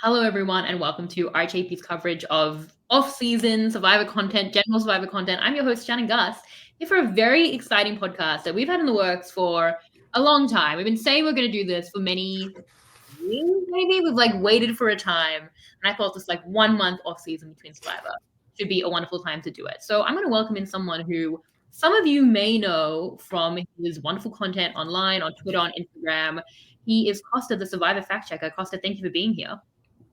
Hello, everyone, and welcome to RHAP'S coverage of off-season Survivor content, general Survivor content. I'm your host, Shannon Guss, here for a very exciting podcast that we've had in the works for a long time. We've been saying we're going to do this for many years, maybe. We've waited for a time, and I thought this 1 month off-season between Survivor should be a wonderful time to do it. So I'm going to welcome in someone who some of you may know from his wonderful content online, on Twitter, on Instagram. He is Kosta, the Survivor fact checker. Kosta, thank you for being here.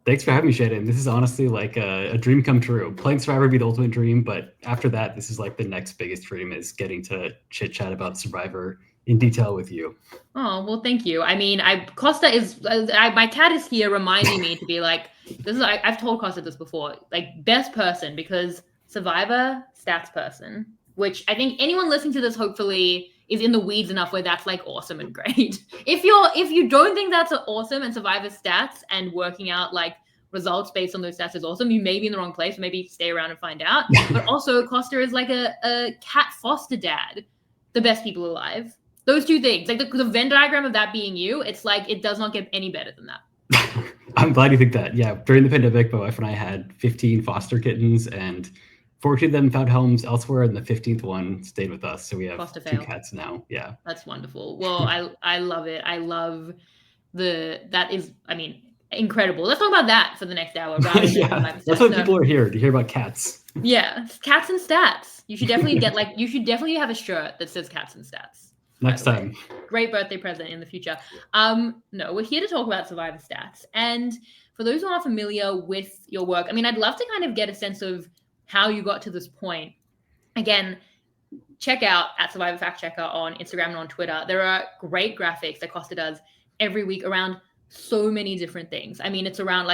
Thanks for having me, Shannon. This is honestly like a dream come true. Playing Survivor would be the ultimate dream, but after that, this is like the next biggest dream is getting to chit chat about Survivor in detail with you. Oh, well, thank you. I mean, Costa is my cat is here reminding me to be like, this is I've told Costa this before, best person because Survivor stats person, which I think anyone listening to this hopefully is in the weeds enough where that's awesome and great. If you don't think that's awesome and Survivor stats and working out results based on those stats is awesome, you may be in the wrong place. Maybe stay around and find out. But also, Costa is like a cat foster dad, the best people alive. Those two things, the Venn diagram of that being you, it's it does not get any better than that. I'm glad you think that. Yeah, during the pandemic, my wife and I had 15 foster kittens, and 14 of them found homes elsewhere, and the 15th one stayed with us. So we have two cats now. Yeah, that's wonderful. Well, I love it. I love that is, I mean, incredible. Let's talk about that for the next hour. Yeah, that's what people are here to hear about cats. Yeah, cats and stats. You should definitely you should definitely have a shirt that says cats and stats. Next time. Great birthday present in the future. No, we're here to talk about Survivor stats. And for those who aren't familiar with your work, I mean, I'd love to kind of get a sense of how you got to this point. Again, check out at Survivor Fact Checker on Instagram and on Twitter. There are great graphics that Costa does every week around so many different things. I mean, it's around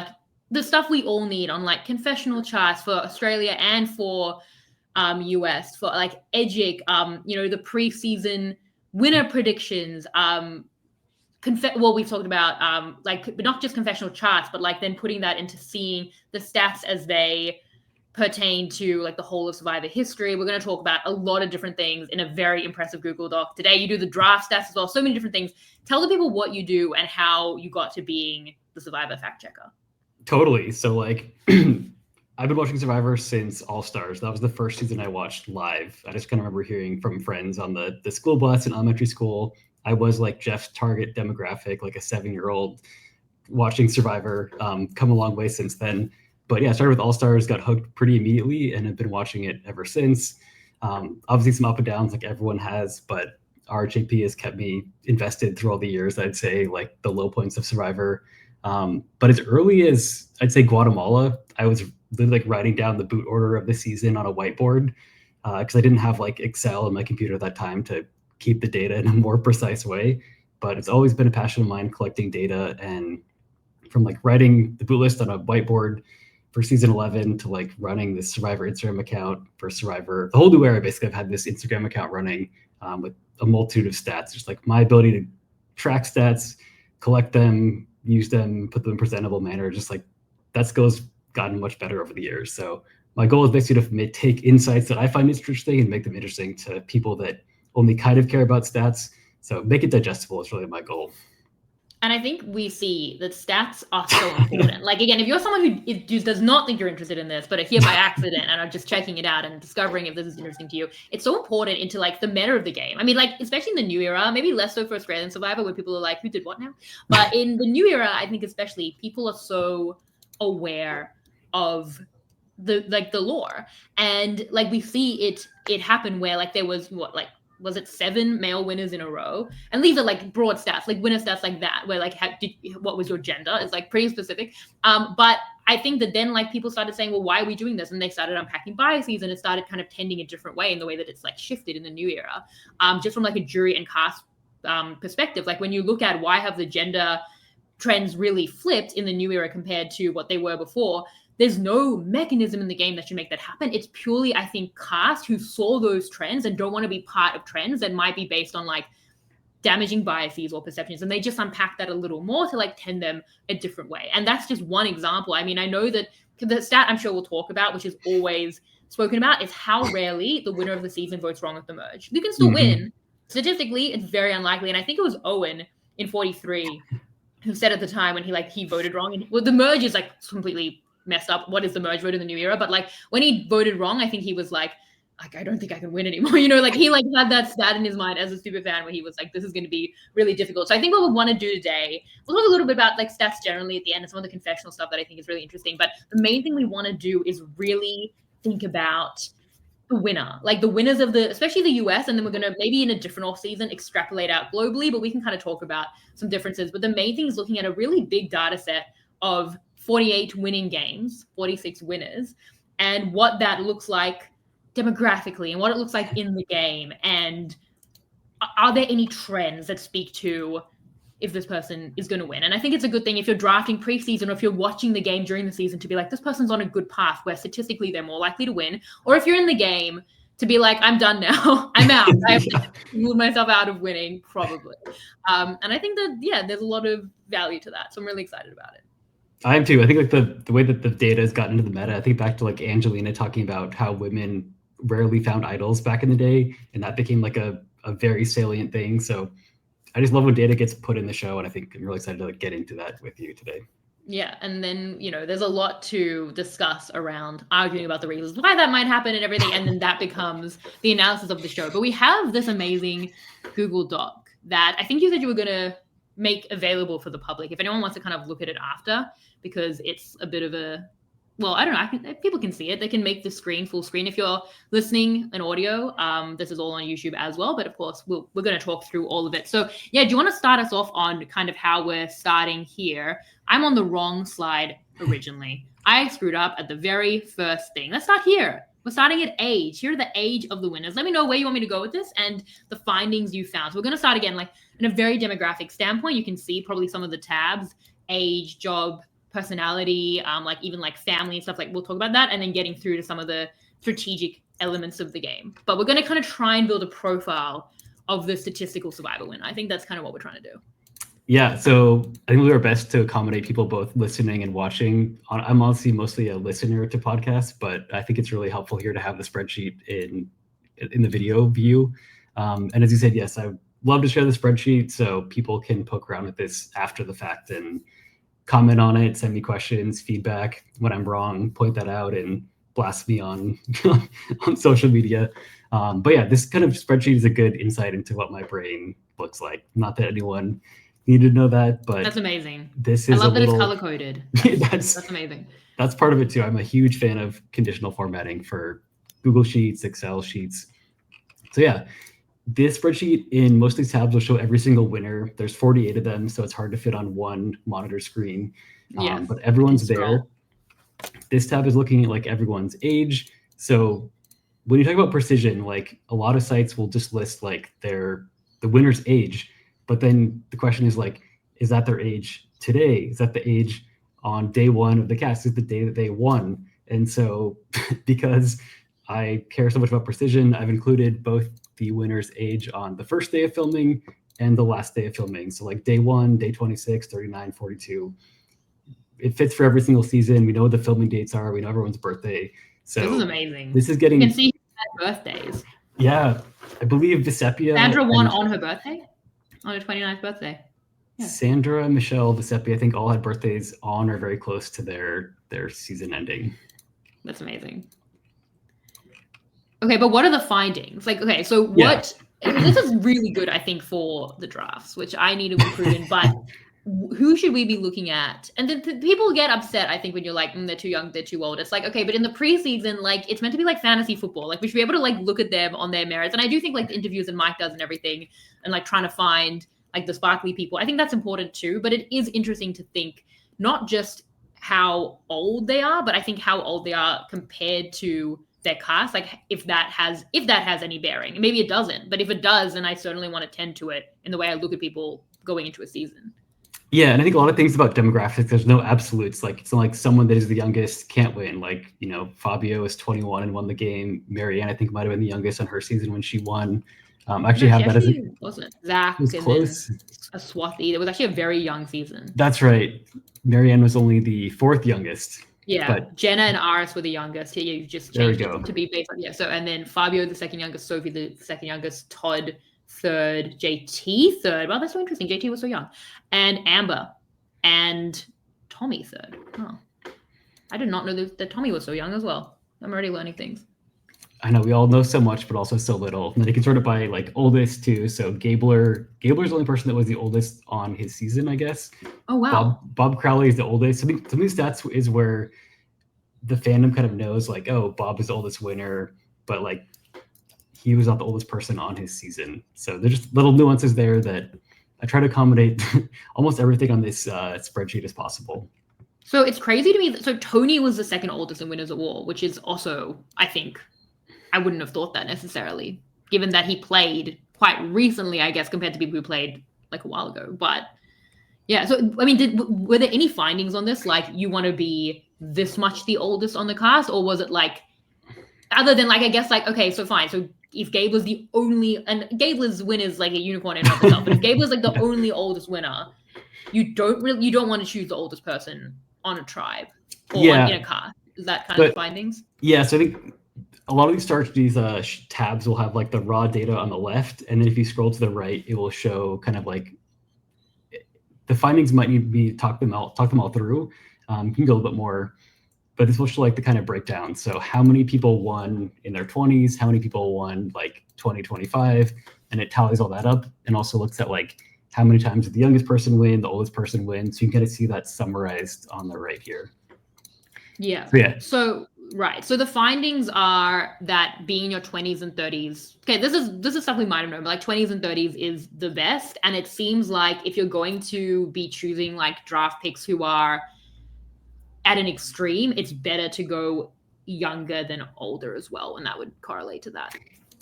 the stuff we all need on confessional charts for Australia and for US, for Edgic, the preseason winner predictions, we've talked about but not just confessional charts, but then putting that into seeing the stats as they pertain to the whole of Survivor history. We're going to talk about a lot of different things in a very impressive Google Doc. Today you do the draft stats as well, so many different things. Tell the people what you do and how you got to being the Survivor fact checker. Totally. So I've been watching Survivor since All Stars. That was the first season I watched live. I just kind of remember hearing from friends on the school bus in elementary school. I was Jeff's target demographic, a 7-year-old watching Survivor. Come a long way since then. But yeah, I started with All Stars, got hooked pretty immediately, and have been watching it ever since. Obviously some up and downs like everyone has, but RHAP has kept me invested through all the years. I'd say the low points of Survivor. But as early as I'd say Guatemala, I was literally writing down the boot order of the season on a whiteboard because I didn't have Excel on my computer at that time to keep the data in a more precise way. But it's always been a passion of mine collecting data, and from writing the boot list on a whiteboard for season 11 to running this Survivor Instagram account for Survivor, the whole new era. Basically, I've had this Instagram account running with a multitude of stats. Just my ability to track stats, collect them, use them, put them in presentable manner. Just that skill's gotten much better over the years. So my goal is basically to take insights that I find interesting and make them interesting to people that only kind of care about stats. So make it digestible is really my goal. And I think we see that stats are so important. Again, if you're someone who just does not think you're interested in this, but are here by accident and are just checking it out and discovering if this is interesting to you, it's so important into the meta of the game. I mean, especially in the new era, maybe less so for Australian Survivor, where people are who did what now? But in the new era, I think especially people are so aware of the lore, and we see it happen where there was was it 7 male winners in a row? And these are broad stats, winner stats that, where what was your gender is pretty specific. But I think that then people started saying, well, why are we doing this? And they started unpacking biases, and it started kind of tending a different way in the way that it's shifted in the new era. Just from a jury and cast perspective, when you look at why have the gender trends really flipped in the new era compared to what they were before, there's no mechanism in the game that should make that happen. It's purely, I think, cast who saw those trends and don't want to be part of trends that might be based on damaging biases or perceptions. And they just unpack that a little more to tend them a different way. And that's just one example. I mean, I know that the stat I'm sure we'll talk about, which is always spoken about, is how rarely the winner of the season votes wrong at the merge. You can still win. Statistically, it's very unlikely. And I think it was Owen in 43 who said at the time when he voted wrong, and well, the merge is like completely messed up. What is the merge vote in the new era? But like when he voted wrong, I think he was like I don't think I can win anymore. You know, like he like had that stat in his mind as a super fan where he was like, this is going to be really difficult. So I think what we want to do today, we'll talk a little bit about like stats generally at the end and some of the confessional stuff that I think is really interesting. But the main thing we want to do is really think about the winner, like the winners of especially the US, and then we're going to maybe in a different off season extrapolate out globally, but we can kind of talk about some differences. But the main thing is looking at a really big data set of 48 winning games, 46 winners, and what that looks like demographically and what it looks like in the game. And are there any trends that speak to if this person is going to win? And I think it's a good thing if you're drafting preseason or if you're watching the game during the season to be like, this person's on a good path where statistically they're more likely to win. Or if you're in the game to be like, I'm done now. I'm out. I've ruled myself out of winning, probably. And I think that, yeah, there's a lot of value to that. So I'm really excited about it. I am too. I think like the way that the data has gotten into the meta, I think back to like Angelina talking about how women rarely found idols back in the day, and that became like a very salient thing. So I just love when data gets put in the show, and I think I'm really excited to like get into that with you today. Yeah, and then there's a lot to discuss around arguing about the reasons why that might happen and everything, and then that becomes the analysis of the show. But we have this amazing Google Doc that I think you said you were going to make available for the public if anyone wants to kind of look at it after, because it's a bit of a, well, I don't know. People can see it. They can make the screen full screen. If you're listening in audio, this is all on YouTube as well. But of course, we're going to talk through all of it. So yeah, do you want to start us off on kind of how we're starting here? I'm on the wrong slide originally. I screwed up at the very first thing. Let's start here. We're starting at age. Here are the age of the winners. Let me know where you want me to go with this and the findings you found. So we're going to start again, like in a very demographic standpoint. You can see probably some of the tabs: age, job, personality, like even like family and stuff. Like we'll talk about that, and then getting through to some of the strategic elements of the game. But we're going to kind of try and build a profile of the statistical survivor winner. I think that's kind of what we're trying to do. Yeah, so I think we do our best to accommodate people both listening and watching. I'm honestly mostly a listener to podcasts, but I think it's really helpful here to have the spreadsheet in the video view. And as you said, yes, I would love to share the spreadsheet so people can poke around with this after the fact and comment on it, send me questions, feedback. When I'm wrong, point that out and blast me on on social media. But yeah, this kind of spreadsheet is a good insight into what my brain looks like. Not that anyone needed to know that, but that's amazing. This is I love that it's color coded. that's amazing. That's part of it too. I'm a huge fan of conditional formatting for Google Sheets, Excel sheets. So yeah, this spreadsheet in most of these tabs will show every single winner. There's 48 of them, so it's hard to fit on one monitor screen. But everyone's there. This tab is looking at like everyone's age. So when you talk about precision, like a lot of sites will just list like the winner's age. But then the question is like, is that their age today? Is that the age on day one of the cast? Is the day that they won? And so because I care so much about precision, I've included both the winner's age on the first day of filming and the last day of filming. So like day 1, day 26, 39, 42. It fits for every single season. We know what the filming dates are. We know everyone's birthday. So this is amazing. This is getting... You can see birthdays. Yeah. I believe Visepia... Sandra won on her birthday? On her 29th birthday. Yeah. Sandra, Michelle, Visepia, I think all had birthdays on or very close to their season ending. That's amazing. Okay, but what are the findings? Like, okay, so what... Yeah. This is really good, I think, for the drafts, which I need to recruit in, but who should we be looking at? And then people get upset, I think, when you're like, they're too young, they're too old. It's like, okay, but in the preseason, like, it's meant to be like fantasy football. Like, we should be able to, like, look at them on their merits. And I do think, like, the interviews that Mike does and everything, and, like, trying to find, like, the sparkly people, I think that's important too. But it is interesting to think not just how old they are, but I think how old they are compared to their cast, like if that has any bearing. Maybe it doesn't, but if it does, then I certainly want to tend to it in the way I look at people going into a season. Yeah, and I think a lot of things about demographics, there's no absolutes. Like, it's not like someone that is the youngest can't win. Like, you know, Fabio is 21 and won the game. Marianne, I think, might have been the youngest on her season when she won. Actually have that as a... wasn't Zach was and close. Then a Swathi. It was actually a very young season. That's right. Marianne was only the 4th youngest. Yeah, but Jenna and Aris were the youngest. Here you just changed it to be based on So and then Fabio the second youngest, Sophie the second youngest, Todd third, JT third. Wow, that's so interesting. JT was so young, and Amber and Tommy third. Oh, I did not know that Tommy was so young as well. I'm already learning things. I know we all know so much, but also so little. And then you can sort it by like oldest too. So Gabler's the only person that was the oldest on his season, I guess. Oh wow. Bob Crowley is the oldest. Some of these stats is where the fandom kind of knows like, oh, Bob is the oldest winner, but like he was not the oldest person on his season. So there's just little nuances there that I try to accommodate almost everything on this spreadsheet as possible. So it's crazy to me. So Tony was the second oldest in Winners at War, which is also, I think, I wouldn't have thought that necessarily, given that he played quite recently, I guess, compared to people who played like a while ago. But yeah, so I mean, were there any findings on this? Like, you want to be this much the oldest on the cast, or was it like, other than like, I guess like, okay, so fine. So if Gabler's the only, and Gabler's win is like a unicorn in and of itself, but if Gabler's like the only oldest winner, you don't want to choose the oldest person on a tribe or in a cast. Is that kind of the findings? Yeah, so I think a lot of these tabs will have like the raw data on the left, and then if you scroll to the right, it will show kind of like the findings might need to be talk them all through. You can go a little bit more, but this will show like the kind of breakdown. So how many people won in their 20s, how many people won like 2025, and it tallies all that up, and also looks at like how many times did the youngest person win, the oldest person win. So you can kind of see that summarized on the right here. Yeah. So right. So the findings are that being in your 20s and 30s. Okay, this is stuff we might have known, but like 20s and 30s is the best. And it seems like if you're going to be choosing like draft picks who are at an extreme, it's better to go younger than older as well. And that would correlate to that.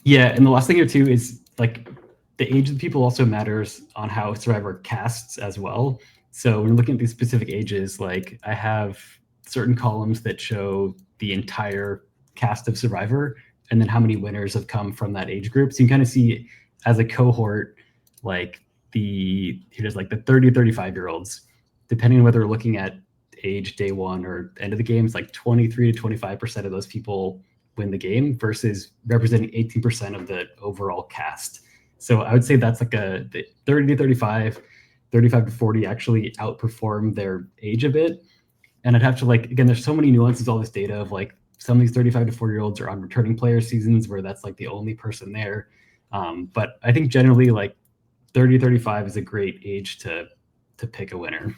Yeah. And the last thing here too is like the age of the people also matters on how Survivor casts as well. So when you're looking at these specific ages, like I have certain columns that show the entire cast of Survivor and then how many winners have come from that age group. So you can kind of see as a cohort, like here's like the 30 to 35-year-olds, depending on whether we're looking at age day one or end of the game, it's like 23 to 25% of those people win the game versus representing 18% of the overall cast. So I would say that's like the 30 to 35, 35 to 40 actually outperform their age a bit. And I'd have to like, again, there's so many nuances, all this data of like some of these 35 to 40-year-olds are on returning player seasons where that's like the only person there. But I think generally like 30 to 35 is a great age to pick a winner.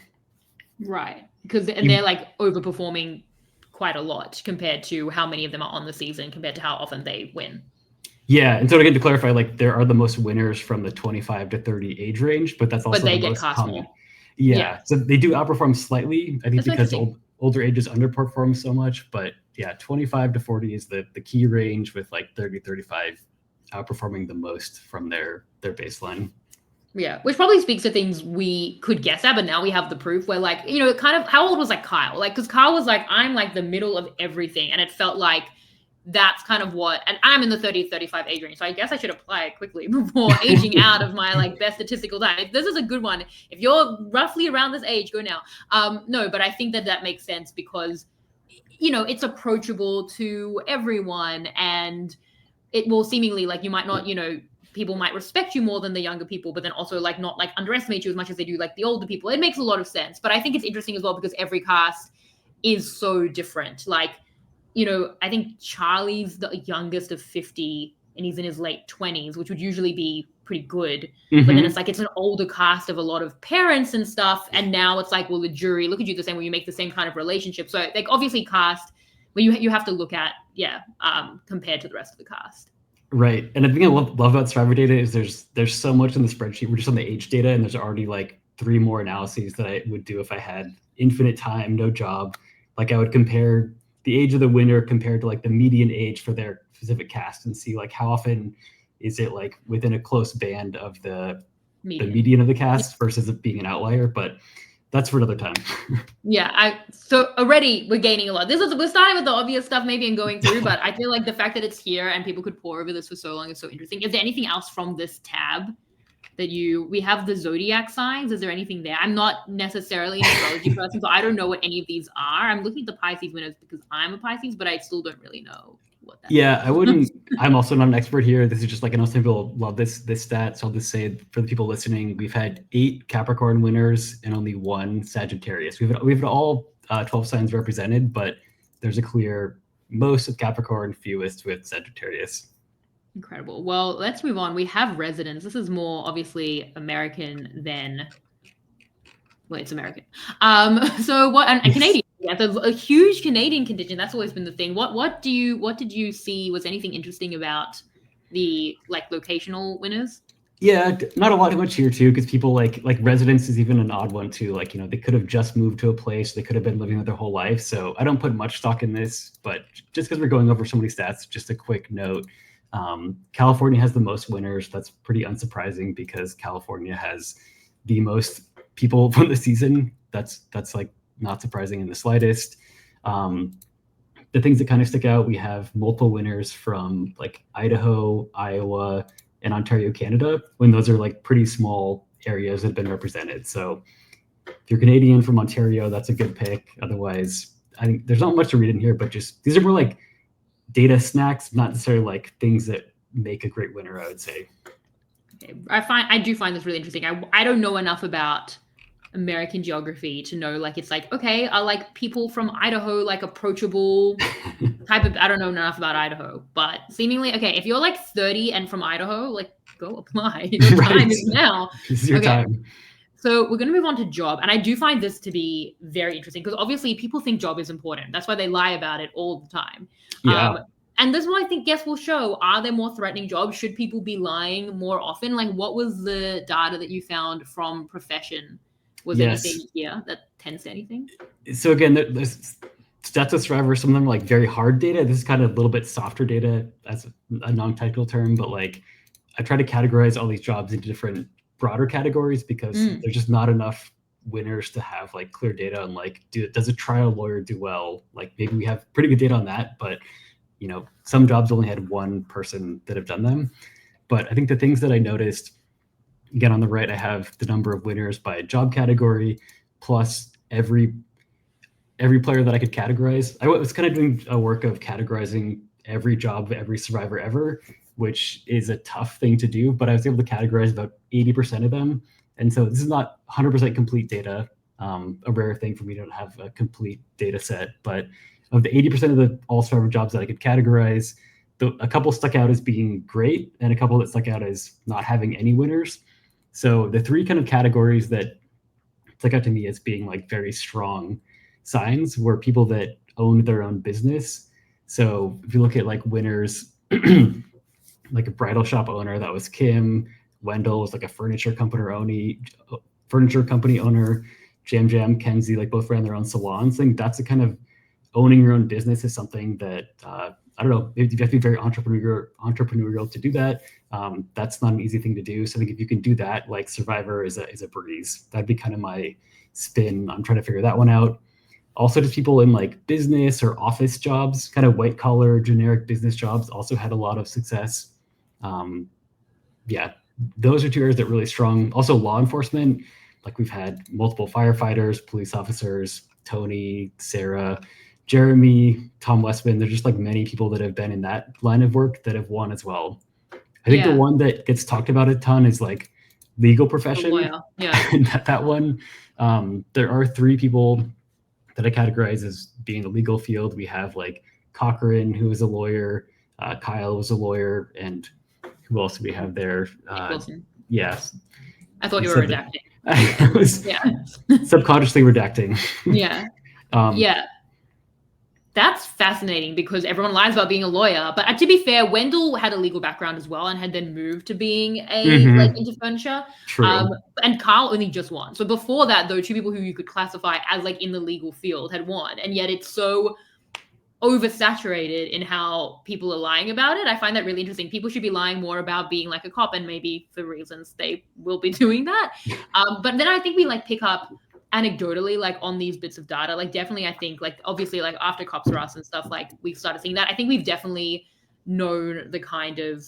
Right. And they're like overperforming quite a lot compared to how many of them are on the season compared to how often they win. Yeah, and so again, to clarify, like there are the most winners from the 25 to 30 age range, but that's also they the get most cast common. more. Yeah, so they do outperform slightly, I think, That's because older ages underperform so much. But yeah, 25 to 40 is the key range, with like 30 to 35 outperforming the most from their baseline. Yeah, which probably speaks to things we could guess at, but now we have the proof where like, you know, kind of how old was like Kyle? Like, because Kyle was like, I'm like the middle of everything. And it felt like that's kind of what, and I'm in the 30 to 35 age range. So I guess I should apply it quickly before aging out of my like best statistical time. This is a good one. If you're roughly around this age, go now. No, but I think that makes sense because, you know, it's approachable to everyone and it will seemingly like you might not, you know, people might respect you more than the younger people, but then also like not like underestimate you as much as they do like the older people. It makes a lot of sense. But I think it's interesting as well because every cast is so different. Like, you know, I think Charlie's the youngest of 50 and he's in his late 20s, which would usually be pretty good. But then it's like, it's an older cast of a lot of parents and stuff. And now it's like, well, the jury look at you the same way, you make the same kind of relationship. So like obviously cast, but you have to look at, compared to the rest of the cast. Right. And the thing I love about Survivor data is there's so much in the spreadsheet. We're just on the age data and there's already like 3 more analyses that I would do if I had infinite time, no job. Like I would compare the age of the winner compared to like the median age for their specific cast and see like how often is it like within a close band of the median of the cast versus it being an outlier. But that's for another time. So already we're gaining a lot. We're starting with the obvious stuff maybe and going through, but I feel like the fact that it's here and people could pore over this for so long is so interesting. Is there anything else from this tab that we have the zodiac signs? Is there anything there? I'm not necessarily an astrology person, so I don't know what any of these are. I'm looking at the Pisces winners because I'm a Pisces, but I still don't really know what that Yeah, I means. wouldn't. I'm also not an expert here. This is just like, I know some people love this stat, so I'll just say for the people listening, we've had 8 Capricorn winners and only 1 Sagittarius. We've had all 12 signs represented, but there's a clear most with Capricorn, fewest with Sagittarius. Incredible. Well, let's move on. We have residents. This is more obviously American than, well, it's American. So what, and Canadian. Yeah, there's a huge Canadian contingent. That's always been the thing. What did you see? Was anything interesting about the like locational winners? Yeah, not a lot much here too, because people like residence is even an odd one too. Like, they could have just moved to a place, they could have been living there their whole life. So I don't put much stock in this, but just because we're going over so many stats, just a quick note. California has the most winners. That's pretty unsurprising because California has the most people from the season. That's like not surprising in the slightest. The things that kind of stick out, we have multiple winners from like Idaho, Iowa, and Ontario, Canada, when those are like pretty small areas that have been represented. So if you're Canadian from Ontario, that's a good pick. Otherwise, I think there's not much to read in here, but just these are more like data snacks, not necessarily like things that make a great winner, I would say. Okay. I do find this really interesting. I don't know enough about American geography to know, like, it's like, okay, are like people from Idaho like approachable type of, I don't know enough about Idaho, but seemingly, okay, if you're like 30 and from Idaho, like, go apply. Your time is now. This is your time. So we're going to move on to job. And I do find this to be very interesting because obviously people think job is important. That's why they lie about it all the time. Yeah. And this is what I think guests will show. Are there more threatening jobs? Should people be lying more often? Like, what was the data that you found from profession? Was anything here that tends to anything? So again, there's stats with Survivor, some of them are like very hard data. This is kind of a little bit softer data as a non-technical term, but like I try to categorize all these jobs into different broader categories because there's just not enough winners to have like clear data on like, does a trial lawyer do well? Like maybe we have pretty good data on that, but some jobs only had one person that have done them. But I think the things that I noticed, again, on the right, I have the number of winners by job category, plus every player that I could categorize. I was kind of doing a work of categorizing every job, every survivor ever, which is a tough thing to do, but I was able to categorize about 80% of them. And so this is not 100% complete data, a rare thing for me to have a complete data set, but of the 80% of the all survivor jobs that I could categorize, a couple stuck out as being great and a couple that stuck out as not having any winners. So the 3 kind of categories that stuck out to me as being like very strong signs were people that owned their own business. So if you look at like winners, like a bridal shop owner, that was Kim. Wendell was like a furniture company owner. Jam, Kenzie, like both ran their own salons. I think that's the kind of owning your own business is something that I don't know, you have to be very entrepreneurial to do that. That's not an easy thing to do. So I think if you can do that, like Survivor is a breeze. That'd be kind of my spin. I'm trying to figure that one out. Also, just people in like business or office jobs, kind of white collar, generic business jobs also had a lot of success. Yeah, those are 2 areas that are really strong. Also law enforcement, like we've had multiple firefighters, police officers, Tony, Sarah, Jeremy, Tom Westman. There's just like many people that have been in that line of work that have won as well. I think the one that gets talked about a ton is like legal profession. Yeah. that one. There are 3 people that I categorize as being the legal field. We have like Cochran, who is a lawyer, Kyle was a lawyer, and who else do we have there? Yes. I thought you were redacting. I was subconsciously redacting. Yeah. Yeah. That's fascinating because everyone lies about being a lawyer. But to be fair, Wendell had a legal background as well and had then moved to being into furniture. True. And Carl only just won. So before that, though, 2 people who you could classify as like in the legal field had won. And yet it's so oversaturated in how people are lying about it. I find that really interesting. People should be lying more about being like a cop, and maybe for reasons they will be doing that. But then I think we like pick up anecdotally like on these bits of data, like definitely I think like obviously like after Cops R Us and stuff, like we started seeing that. I think we've definitely known the kind of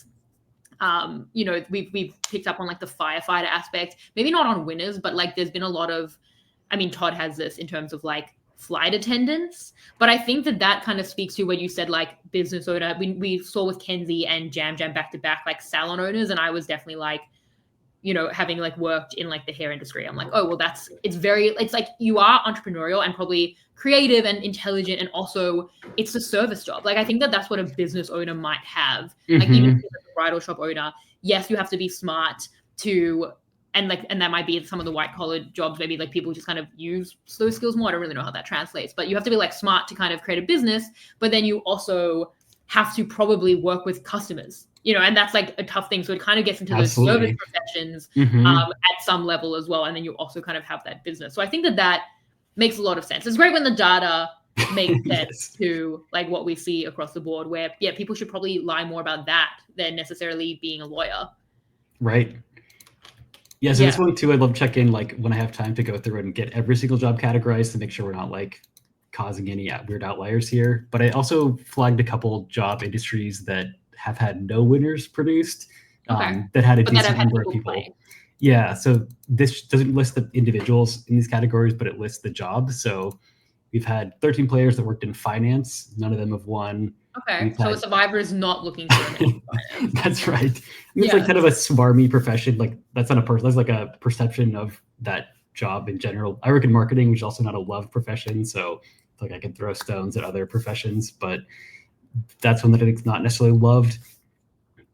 we've picked up on like the firefighter aspect, maybe not on winners, but like there's been a lot of, I mean, Todd has this in terms of like flight attendants. But I think that kind of speaks to what you said, like business owner. We saw with Kenzie and Jam back to back, like salon owners. And I was definitely like, you know, having like worked in like the hair industry, I'm like, oh, well, it's like you are entrepreneurial and probably creative and intelligent. And also it's a service job. Like, I think that's what a business owner might have. Like even if you're a bridal shop owner, yes, you have to be smart and that might be some of the white collar jobs. Maybe like people just kind of use those skills more. I don't really know how that translates, but you have to be like smart to kind of create a business, but then you also have to probably work with customers, you know, and that's like a tough thing. So it kind of gets into those service professions at some level as well. And then you also kind of have that business. So I think that makes a lot of sense. It's great when the data makes sense to like what we see across the board, where, yeah, people should probably lie more about that than necessarily being a lawyer. Right. Yeah, so this one too, I love check in like when I have time to go through and get every single job categorized to make sure we're not like causing any weird outliers here. But I also flagged a couple job industries that have had no winners produced, that had a decent number of people. Yeah, so this doesn't list the individuals in these categories, but it lists the jobs. So we've had 13 players that worked in finance. None of them have won. Okay, so a survivor is not looking for an finance. That's right. I mean, it's like kind of a smarmy profession. Like that's not a person. That's like a perception of that job in general. I work in marketing, which is also not a loved profession. So like I can throw stones at other professions, but that's one that I think is not necessarily loved.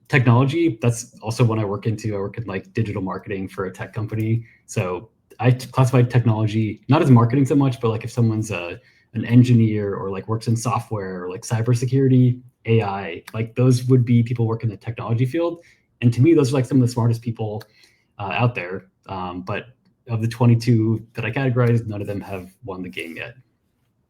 Technology, that's also one I work into. I work in like digital marketing for a tech company. So I classify technology not as marketing so much, but like if someone's an engineer or like works in software or like cybersecurity, AI, like those would be people working in the technology field. And to me, those are like some of the smartest people out there. But of the 22 that I categorized, none of them have won the game yet.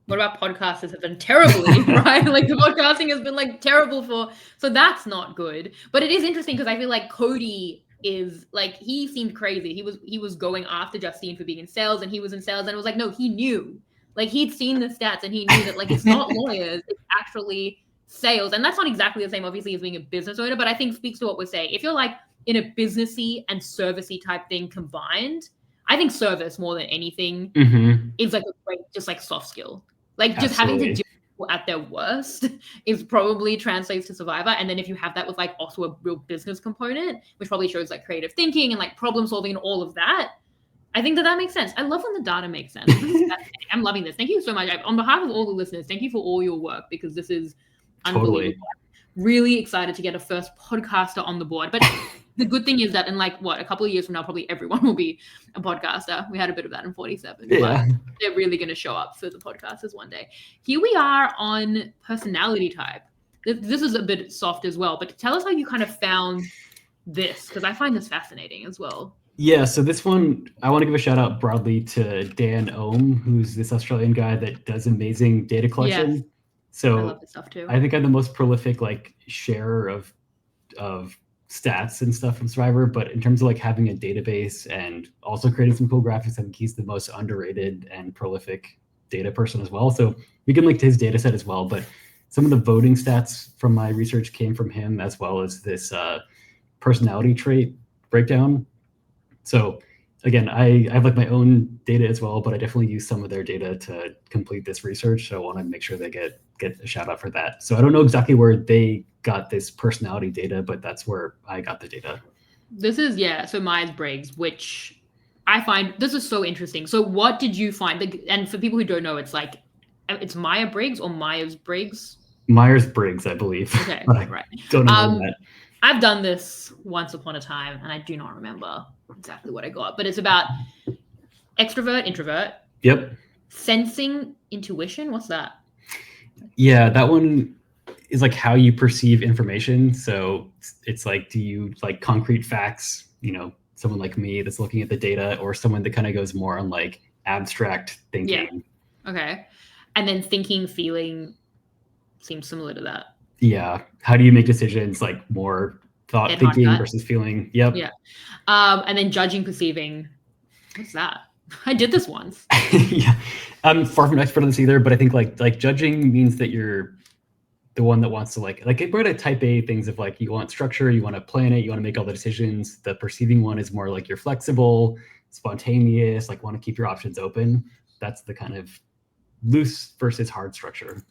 What about podcasters have been terribly, right? Like the podcasting has been like terrible so that's not good. But it is interesting because I feel like Cody is like, he seemed crazy. He was going after Justine for being in sales, and he was in sales, and it was like, no, he knew. Like he'd seen the stats and he knew that like it's not lawyers, it's actually sales. And that's not exactly the same, obviously, as being a business owner, but I think speaks to what we're saying. If you're like in a businessy and servicey type thing combined, I think service more than anything is like a great, just like soft skill. Like just having to do people at their worst is probably translates to survivor. And then if you have that with like also a real business component, which probably shows like creative thinking and like problem solving and all of that, I think that makes sense. I love when the data makes sense. I'm loving this. Thank you so much. On behalf of all the listeners, thank you for all your work, because this is unbelievable. Really excited to get a first podcaster on the board. But the good thing is that in like a couple of years from now, probably everyone will be a podcaster. We had a bit of that in 47. Yeah. But they're really going to show up for the podcasters one day. Here we are on personality type. This is a bit soft as well, but tell us how you kind of found this, because I find this fascinating as well. Yeah, so this one, I want to give a shout out broadly to Dan Ohm, who's this Australian guy that does amazing data collection. Yes. So I love this stuff too. I think I'm the most prolific like sharer of stats and stuff from Survivor, but in terms of like having a database and also creating some cool graphics, I think he's the most underrated and prolific data person as well. So we can link to his data set as well, but some of the voting stats from my research came from him, as well as this personality trait breakdown. So again, I have like my own data as well, but I definitely use some of their data to complete this research. So I want to make sure they get a shout out for that. So I don't know exactly where they got this personality data, but that's where I got the data. This is, so Myers-Briggs, which I find, this is so interesting. So what did you find? And for people who don't know, it's like, it's Myers-Briggs or Myers-Briggs? Myers-Briggs, I believe. Okay, right. Don't know that. I've done this once upon a time, and I do not remember exactly what I got, but it's about extrovert, introvert. Yep. Sensing, intuition. What's that? Yeah, that one is like how you perceive information. So it's like, do you like concrete facts, someone like me that's looking at the data, or someone that kind of goes more on like abstract thinking? Yeah. Okay. And then thinking, feeling seems similar to that. Yeah. How do you make decisions, like more thought thinking versus feeling? Yep. Yeah. And then judging, perceiving. What's that? I did this once. Yeah. I'm far from an expert on this either, but I think like judging means that you're the one that wants to like we're at type A things of like, you want structure, you want to plan it, you want to make all the decisions. The perceiving one is more like you're flexible, spontaneous, like want to keep your options open. That's the kind of loose versus hard structure.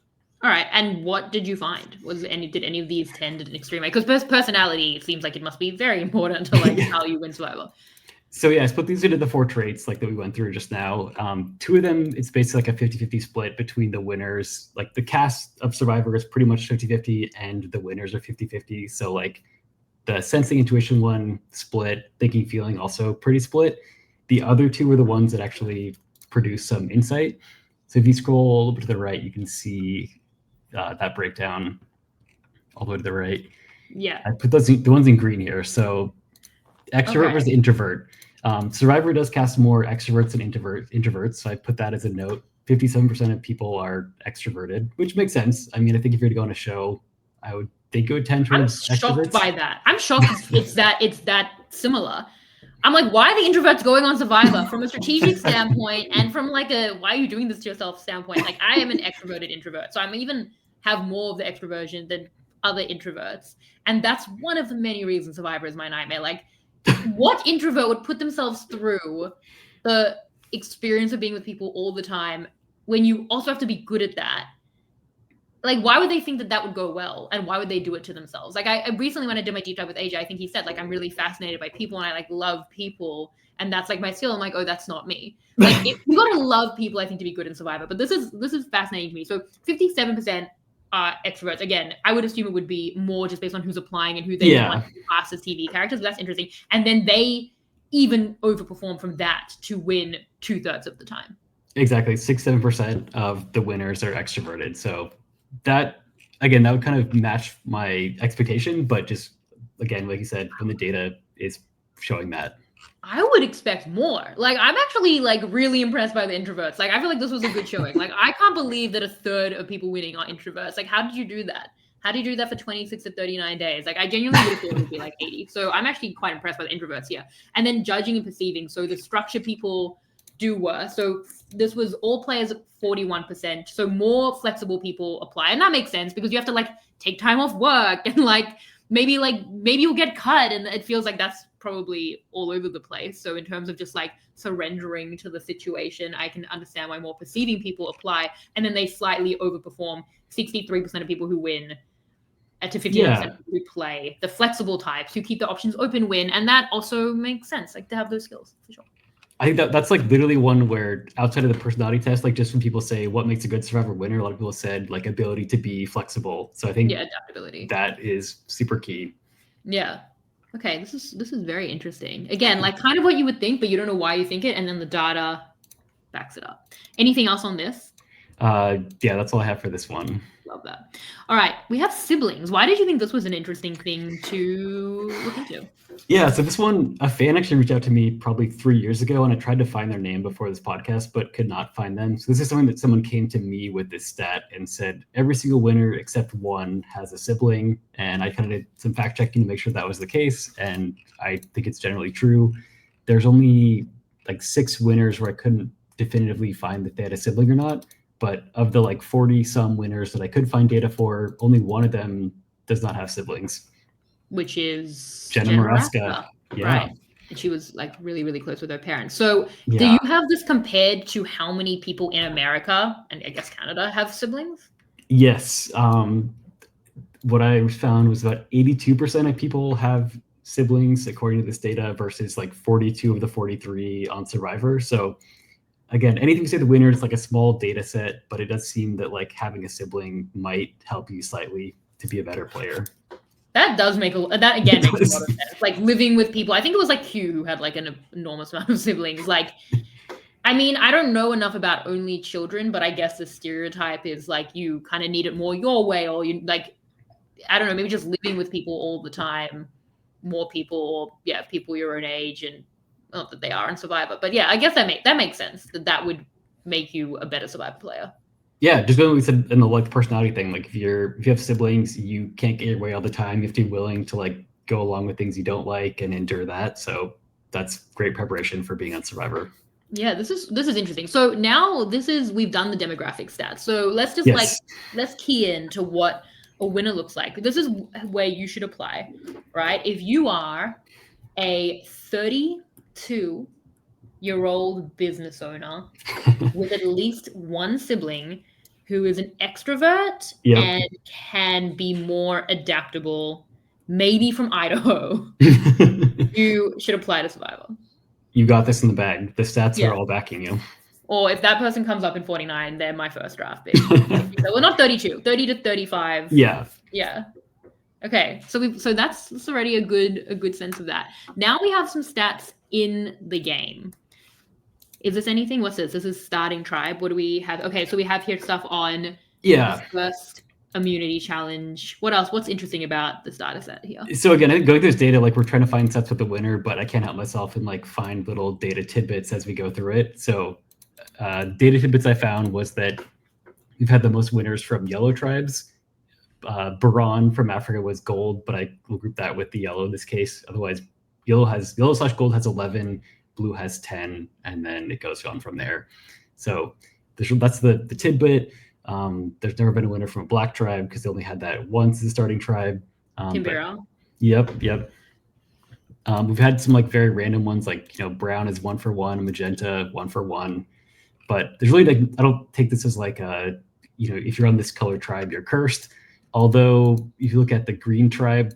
All right, and what did you find? Did any of these tend in an extreme way? Because personality, it seems like it must be very important to like how you win Survivor. So yeah, I split these into the 4 traits like that we went through just now. 2 of them, it's basically like a 50-50 split between the winners. Like the cast of Survivor is pretty much 50-50 and the winners are 50-50. So like the sensing intuition one split, thinking feeling also pretty split. The other 2 were the ones that actually produce some insight. So if you scroll a little bit to the right, you can see that breakdown all the way to the right. Yeah. I put the ones in green here. So extrovert versus introvert. Survivor does cast more extroverts than introverts. So I put that as a note. 57% of people are extroverted, which makes sense. I mean, I think if you're to go on a show, I would think it would tend towards I'm shocked extroverts. by that. I'm shocked it's that similar. I'm like, why are the introverts going on Survivor from a strategic standpoint and from like a why are you doing this to yourself standpoint? Like I am an extroverted introvert, so I'm even have more of the extroversion than other introverts, and that's one of the many reasons Survivor is my nightmare. Like, what introvert would put themselves through the experience of being with people all the time when you also have to be good at that? Like, why would they think that would go well? And why would they do it to themselves? Like, I recently, when I did my deep dive with AJ, I think he said, like, I'm really fascinated by people and I, like, love people. And that's, like, my skill. I'm like, oh, that's not me. Like, you got to love people, I think, to be good in Survivor. But this is fascinating to me. So 57% are extroverts. Again, I would assume it would be more just based on who's applying and who they want to cast as TV characters. But that's interesting. And then they even overperform from that to win 2/3 of the time. Exactly. 6-7% of the winners are extroverted. So that, again, that would kind of match my expectation, but just, again, like you said, when the data is showing that. I would expect more. Like, I'm actually, like, really impressed by the introverts. Like, I feel like this was a good showing. Like, I can't believe that 1/3 of people winning are introverts. Like, how did you do that? How did you do that for 26 to 39 days? Like, I genuinely would have thought it would be, like, 80. So I'm actually quite impressed by the introverts here. And then judging and perceiving. So the structure people do worse. So this was all players at 41%. So more flexible people apply. And that makes sense because you have to, like, take time off work and, like, maybe you'll get cut. And it feels like that's probably all over the place. So in terms of just like surrendering to the situation, I can understand why more perceiving people apply. And then they slightly overperform. 63% of people who win to 50% who play. The flexible types who keep the options open win. And that also makes sense, like to have those skills for sure. I think that's like literally one where outside of the personality test, like just when people say what makes a good Survivor winner, a lot of people said like ability to be flexible. So I think adaptability. That is super key. Yeah. Okay, this is very interesting. Again, like kind of what you would think, but you don't know why you think it, and then the data backs it up. Anything else on this? Yeah, that's all I have for this one. Love that. All right, we have siblings. Why did you think this was an interesting thing to look into? Yeah, so this one, a fan actually reached out to me probably 3 years ago, and I tried to find their name before this podcast, but could not find them. So this is something that someone came to me with this stat and said every single winner except one has a sibling. And I kind of did some fact checking to make sure that was the case, and I think it's generally true. There's only like 6 winners where I couldn't definitively find that they had a sibling or not. But of the like 40 some winners that I could find data for, only one of them does not have siblings. Which is Jenna Maraska. Yeah. Right. And she was like really, really close with her parents. So do you have this compared to how many people in America and I guess Canada have siblings? Yes. What I found was about 82% of people have siblings according to this data versus like 42 of the 43 on Survivor. So again, anything you say the winner is like a small data set, but it does seem that like having a sibling might help you slightly to be a better player. That does make that again makes a lot of sense. Like living with people. I think it was like Hugh who had like an enormous amount of siblings. Like, I mean, I don't know enough about only children, but I guess the stereotype is like you kind of need it more your way, or you like, I don't know, maybe just living with people all the time, more people, or people your own age, and not that they are in Survivor, but yeah, I guess that makes sense that would make you a better Survivor player. Yeah, just what we said in the like personality thing. Like if you have siblings, you can't get your way all the time. You have to be willing to like go along with things you don't like and endure that. So that's great preparation for being on Survivor. Yeah, this is interesting. So now we've done the demographic stats. So let's just let's key in to what a winner looks like. This is where you should apply, right? If you are a 32-year-old 30-year-old business owner with at least one sibling who is an extrovert Yep. and can be more adaptable, maybe from Idaho, you should apply to Survivor. You got this in the bag. The stats Yeah. are all backing you. Or if that person comes up in 49, they're my first draft pick. Well, not 32, 30 to 35. Yeah. Yeah. Okay. So that's already a good sense of that. Now we have some stats in the game. Is this anything? What's this? This is starting tribe. What do we have? Okay, so we have here stuff on the first immunity challenge. What else? What's interesting about this data set here? So again, going through this data, like we're trying to find sets with the winner, but I can't help myself and like find little data tidbits as we go through it. So data tidbits I found was that we've had the most winners from yellow tribes. Baran from Africa was gold, but I will group that with the yellow in this case. Otherwise, yellow/gold has 11, blue has 10, and then it goes on from there. So that's the tidbit. There's never been a winner from a black tribe because they only had that once as a starting tribe. Timbera. Yep. We've had some like very random ones, like brown is 1 for 1, magenta 1 for 1. But there's really like I don't take this as like if you're on this color tribe, you're cursed. Although if you look at the green tribe,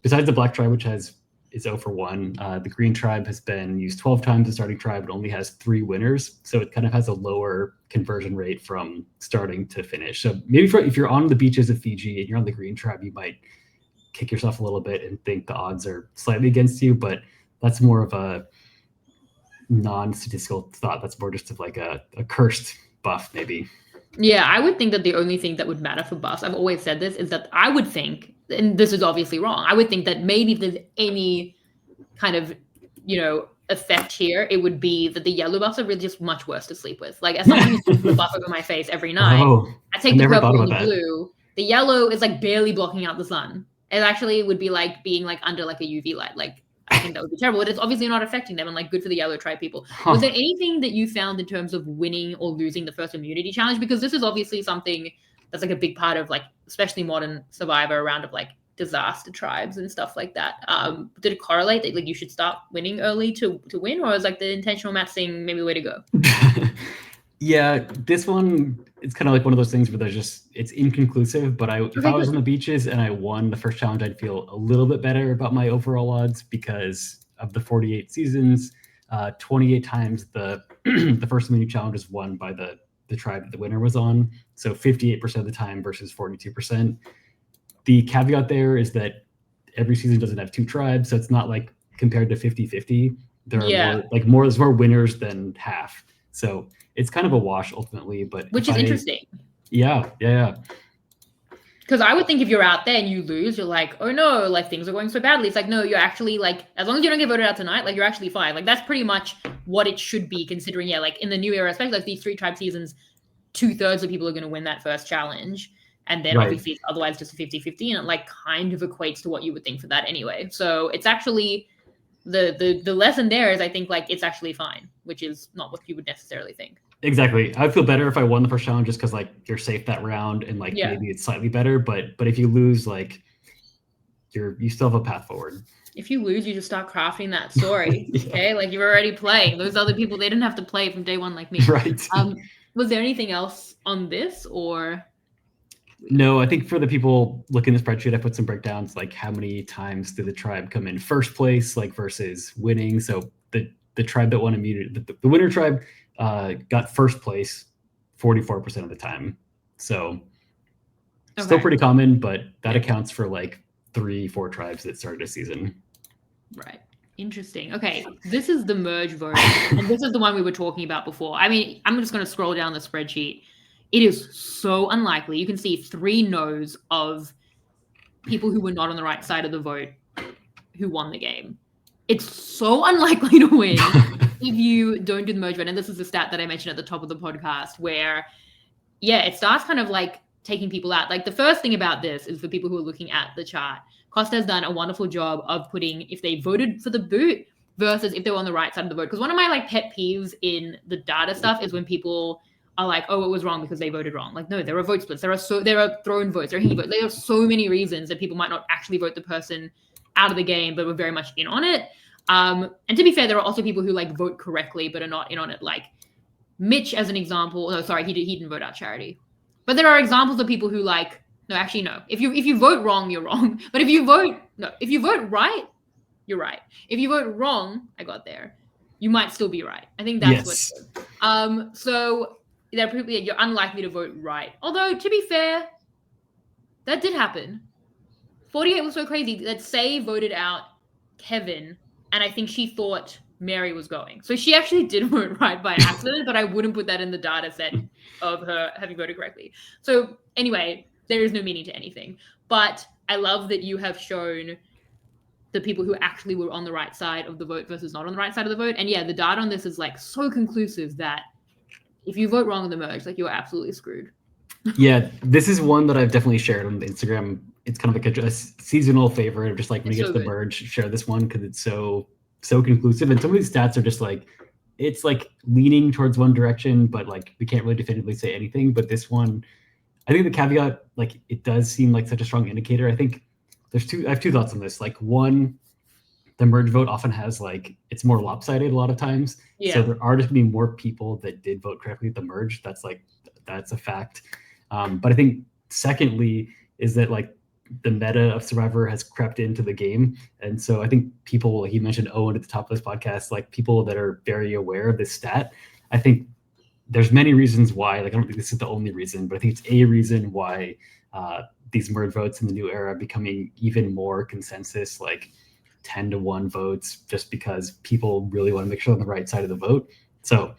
besides the black tribe, which is 0 for 1, the green tribe has been used 12 times as starting tribe. It only has 3 winners, so it kind of has a lower conversion rate from starting to finish. So maybe if you're on the beaches of Fiji and you're on the green tribe, you might kick yourself a little bit and think the odds are slightly against you, but that's more of a non-statistical thought. That's more just of like a cursed buff, maybe. Yeah, I would think that the only thing that would matter for buffs, I've always said this, is that I would think, and this is obviously wrong, I would think that maybe if there's any kind of, effect here, it would be that the yellow buffs are really just much worse to sleep with. Like, as someone who's putting the buff over my face every night, I take the purple and the blue. The yellow is like barely blocking out the sun. It actually would be like being like under like a UV light. Like, I think that would be terrible. But it's obviously not affecting them, and like good for the yellow tribe people. Was there anything that you found in terms of winning or losing the first immunity challenge? Because this is obviously something that's like a big part of like, especially modern Survivor, around of like disaster tribes and stuff like that. Did it correlate that like you should start winning early to win, or is like the intentional matching maybe the way to go? Yeah, this one, it's kind of like one of those things where it's inconclusive, but if I was on the beaches and I won the first challenge, I'd feel a little bit better about my overall odds because of the 48 seasons, 28 times the first immunity challenge was won by the tribe that the winner was on. So 58% of the time versus 42%. The caveat there is that every season doesn't have 2 tribes, so it's not like compared to 50-50. There are there's more winners than half. So it's kind of a wash ultimately, but which is interesting. Yeah. Because I would think if you're out there and you lose, you're like, oh no, like things are going so badly. It's like, no, you're actually like, as long as you don't get voted out tonight, like you're actually fine. Like that's pretty much what it should be, considering, like in the new era, especially like these 3 tribe seasons, 2/3 of people are going to win that first challenge. And then obviously it's otherwise just a 50-50, and it like kind of equates to what you would think for that anyway. So it's actually the lesson there is I think like it's actually fine, which is not what you would necessarily think. Exactly. I'd feel better if I won the first challenge just because like you're safe that round and like maybe it's slightly better. But if you lose, like you still have a path forward. If you lose, you just start crafting that story. Okay, like you're already playing. Those other people, they didn't have to play from day one like me. Right. Was there anything else on this or? No, I think for the people looking at the spreadsheet, I put some breakdowns like how many times did the tribe come in first place, like versus winning. So the tribe that won immunity, the winner tribe got first place 44% of the time. So still pretty common, but that accounts for like 3-4 tribes that started a season. Right. Interesting. Okay. This is the merge vote. And this is the one we were talking about before. I mean, I'm just going to scroll down the spreadsheet. It is so unlikely. You can see 3 no's of people who were not on the right side of the vote who won the game. It's so unlikely to win if you don't do the merge vote. And this is the stat that I mentioned at the top of the podcast where, it starts kind of like taking people out. Like the first thing about this is for people who are looking at the chart, Kosta has done a wonderful job of putting if they voted for the boot versus if they were on the right side of the vote. Because one of my like pet peeves in the data stuff is when people are like, oh, it was wrong because they voted wrong. Like, no, there are vote splits. There are thrown votes. There are hidden votes. There are so many reasons that people might not actually vote the person out of the game, but were very much in on it. And to be fair, there are also people who like vote correctly but are not in on it. Like Mitch, as an example. No, sorry, he didn't vote out Charity. But there are examples of people who like, no, actually no. If you vote wrong, you're wrong. But if you vote right, you're right. If you vote wrong, I got there, you might still be right. I think that's what's good. So you're unlikely to vote right. Although, to be fair, that did happen. 48 was so crazy that Say voted out Kevin, and I think she thought Mary was going. So she actually did vote right by accident, but I wouldn't put that in the data set of her having voted correctly. So anyway, there is no meaning to anything. But I love that you have shown the people who actually were on the right side of the vote versus not on the right side of the vote. And yeah, the data on this is like so conclusive that if you vote wrong in the merge, like you're absolutely screwed. Yeah, this is one that I've definitely shared on Instagram. It's kind of like a seasonal favorite of just like when you get to the merge, share this one because it's so conclusive. And some of these stats are just like, it's like leaning towards one direction, but like we can't really definitively say anything. But this one, I think the caveat, like it does seem like such a strong indicator. I think I have two thoughts on this. Like one, the merge vote often has like, it's more lopsided a lot of times. Yeah. So there are just gonna be more people that did vote correctly at the merge. That's a fact. But I think secondly is that like the meta of Survivor has crept into the game. And so I think people, like you mentioned Owen at the top of this podcast, like people that are very aware of this stat, I think there's many reasons why, like I don't think this is the only reason, but I think it's a reason why these merge votes in the new era are becoming even more consensus, like 10-1 votes, just because people really want to make sure they're on the right side of the vote. So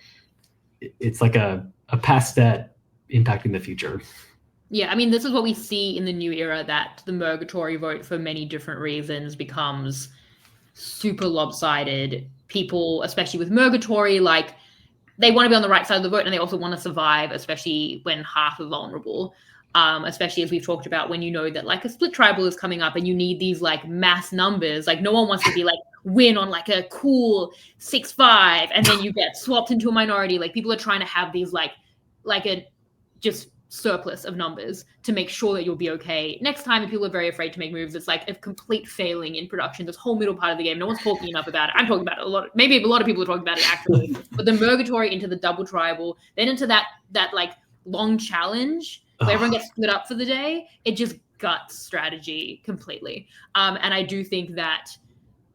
it's like a past stat impacting the future. Yeah, I mean, this is what we see in the new era, that the Murgatory vote for many different reasons becomes super lopsided. People, especially with Murgatory, like they want to be on the right side of the vote and they also want to survive, especially when half are vulnerable. Especially as we've talked about, when you know that like a split tribal is coming up and you need these like mass numbers, like no one wants to be like win on like a cool 6-5 and then you get swapped into a minority. Like people are trying to have these like a just surplus of numbers to make sure that you'll be okay next time. And people are very afraid to make moves. It's like a complete failing in production. This whole middle part of the game, no one's talking enough about it. I'm talking about it a lot. Maybe a lot of people are talking about it actually. But the Murgatory into the double tribal, then into that like long challenge where everyone gets split up for the day, it just guts strategy completely. And I do think that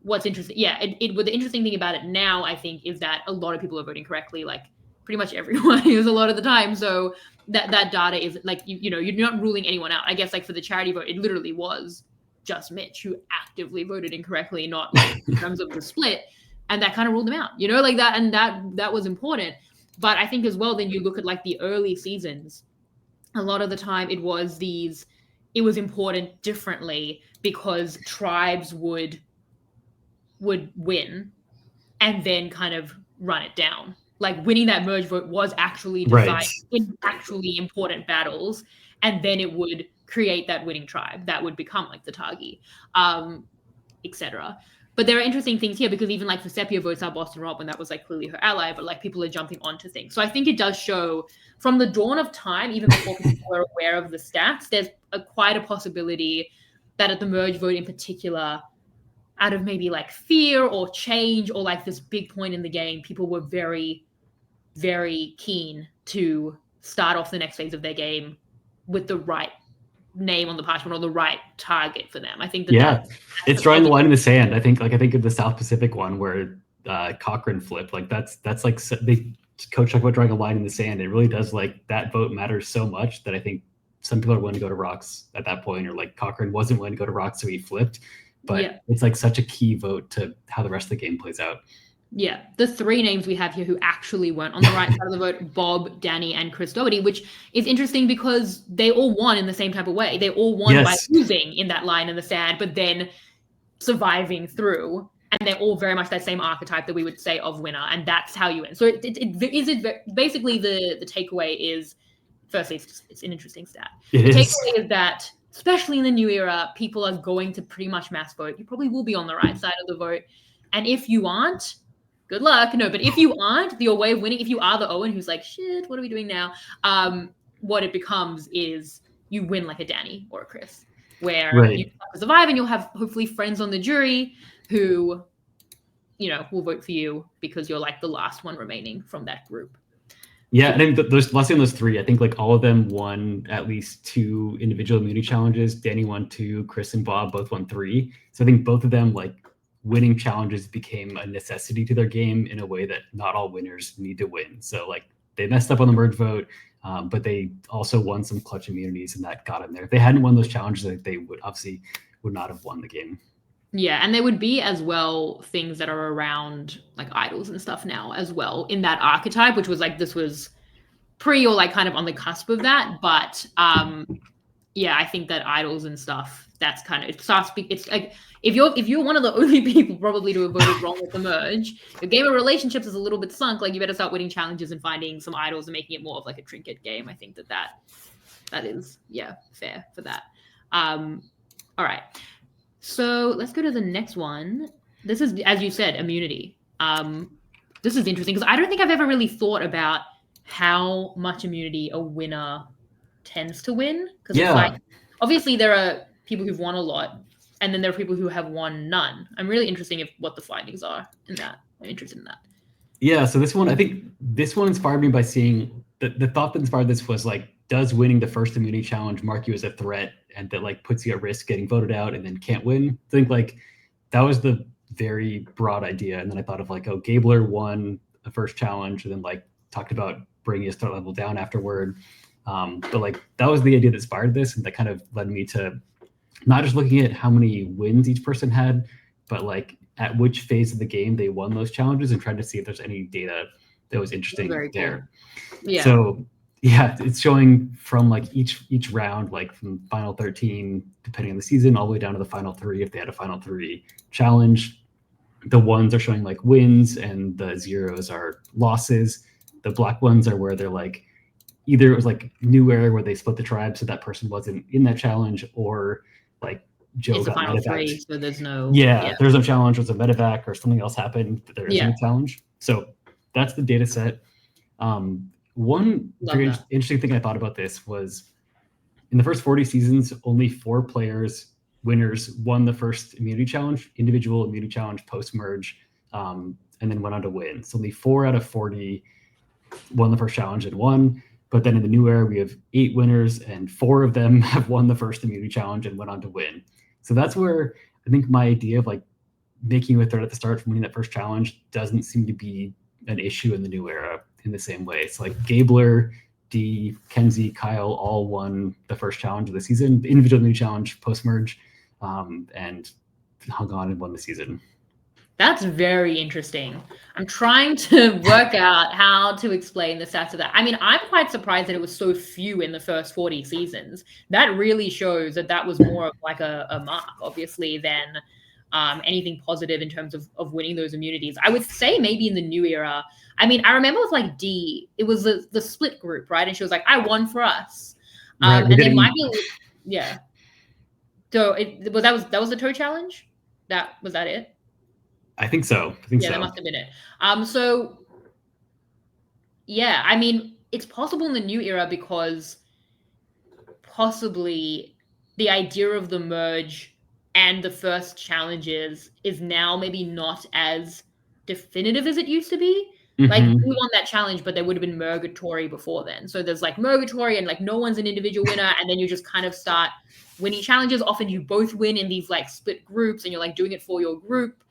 what's interesting, the interesting thing about it now, I think, is that a lot of people are voting correctly, like pretty much everyone is a lot of the time. So that data is like, you know, you're not ruling anyone out. I guess like for the charity vote, it literally was just Mitch who actively voted incorrectly, not like in terms of the split. And that kind of ruled them out, you know, like that. And that was important. But I think as well, then you look at like the early seasons, a lot of the time it was important differently because tribes would win and then kind of run it down. Like winning that merge vote was actually decided in actually important battles, and then it would create that winning tribe that would become like the Targi, etc. But there are interesting things here because even like for Sepia votes out Boston Rob, when that was like clearly her ally, but like people are jumping onto things. So I think it does show from the dawn of time, even before people were aware of the stats, there's quite a possibility that at the merge vote in particular, out of maybe like fear or change or like this big point in the game, people were very, very keen to start off the next phase of their game with the right name on the parchment or the right target for them. I think that it's drawing the line in the sand. I think of the South Pacific one where Cochrane flipped. Like that's like they coach talk about drawing a line in the sand. It really does, like that vote matters so much that I think some people are willing to go to rocks at that point, or like Cochrane wasn't willing to go to rocks, so he flipped. But it's like such a key vote to how the rest of the game plays out. Yeah, the three names we have here who actually weren't on the right side of the vote, Bob, Danny, and Chris Doherty, which is interesting because they all won in the same type of way. They all won by losing in that line in the sand, but then surviving through. And they're all very much that same archetype that we would say of winner, and that's how you win. So basically the takeaway is, firstly, it's an interesting stat. The takeaway is that, especially in the new era, people are going to pretty much mass vote. You probably will be on the right side of the vote. And if you aren't, good luck. No, but if you aren't, your way of winning, if you are the Owen who's like, shit, what are we doing now? What it becomes is you win like a Danny or a Chris, where you survive and you'll have hopefully friends on the jury who will vote for you because you're like the last one remaining from that group. Yeah, and then those last thing those three, I think like all of them won at least 2 individual immunity challenges. Danny won 2, Chris and Bob both won 3. So I think both of them like winning challenges became a necessity to their game in a way that not all winners need to win. So like they messed up on the merge vote, but they also won some clutch immunities, and that got them there. If they hadn't won those challenges, like, they would not have won the game. Yeah, and there would be as well things that are around like idols and stuff now as well in that archetype, which was like this was pre or like kind of on the cusp of that. But yeah, I think that idols and stuff, that's kind of it's like if you're one of the only people probably to have voted wrong with the merge, your game of relationships is a little bit sunk. Like you better start winning challenges and finding some idols and making it more of like a trinket game. I think that is fair for that. All right. So let's go to the next one. This is, as you said, immunity. This is interesting because I don't think I've ever really thought about how much immunity a winner tends to win. Because it's like, obviously there are people who've won a lot, and then there are people who have won none. I'm really interested in what the findings are in that. I'm interested in that. Yeah, so I think this one inspired me by seeing the thought that inspired this was like, does winning the first immunity challenge mark you as a threat, and that like puts you at risk getting voted out and then can't win? I think like that was the very broad idea. And then I thought of like, oh, Gabler won the first challenge and then like talked about bringing his threat level down afterward. But like that was the idea that inspired this, and that kind of led me to not just looking at how many wins each person had, but like at which phase of the game they won those challenges, and trying to see if there's any data that was interesting there. Cool. Yeah. So yeah, it's showing from like each round, like from final 13, depending on the season, all the way down to the final 3, if they had a final 3 challenge. The ones are showing like wins, and the zeros are losses. The black ones are where they're like, either it was like New Era where they split the tribe, so that person wasn't in that challenge, or like Joe got final medevac. 3, so there's no there's no challenge, there's a medevac or something else happened, but there isn't a challenge. So that's the data set. One very interesting thing I thought about this was in the first 40 seasons, only 4 winners won the first immunity challenge, individual immunity challenge post-merge, and then went on to win. So only 4 out of 40 won the first challenge and won. But then in the New Era, we have 8 winners, and 4 of them have won the first immunity challenge and went on to win. So that's where I think my idea of like making you a threat at the start from winning that first challenge doesn't seem to be an issue in the New Era in the same way. It's like Gabler, D, Kenzie, Kyle all won the first challenge of the season, the individual immunity challenge post-merge, and hung on and won the season. That's very interesting. I'm trying to work out how to explain the stats of that. I mean, I'm quite surprised that it was so few in the first 40 seasons. That really shows that was more of like a mark, obviously, than anything positive in terms of winning those immunities. I would say maybe in the New Era. I mean, I remember with like D, it was the split group, right? And she was like, I won for us. Right, and then Michael, yeah. So that was the toe challenge? Was that it? I think so. Yeah, that must have been it. So yeah, I mean, it's possible in the New Era because possibly the idea of the merge and the first challenges is now maybe not as definitive as it used to be. Mm-hmm. Like we won that challenge, but there would have been Murgatory before then. So there's like Murgatory and like no one's an individual winner, and then you just kind of start winning challenges. Often you both win in these like split groups, and you're like doing it for your group.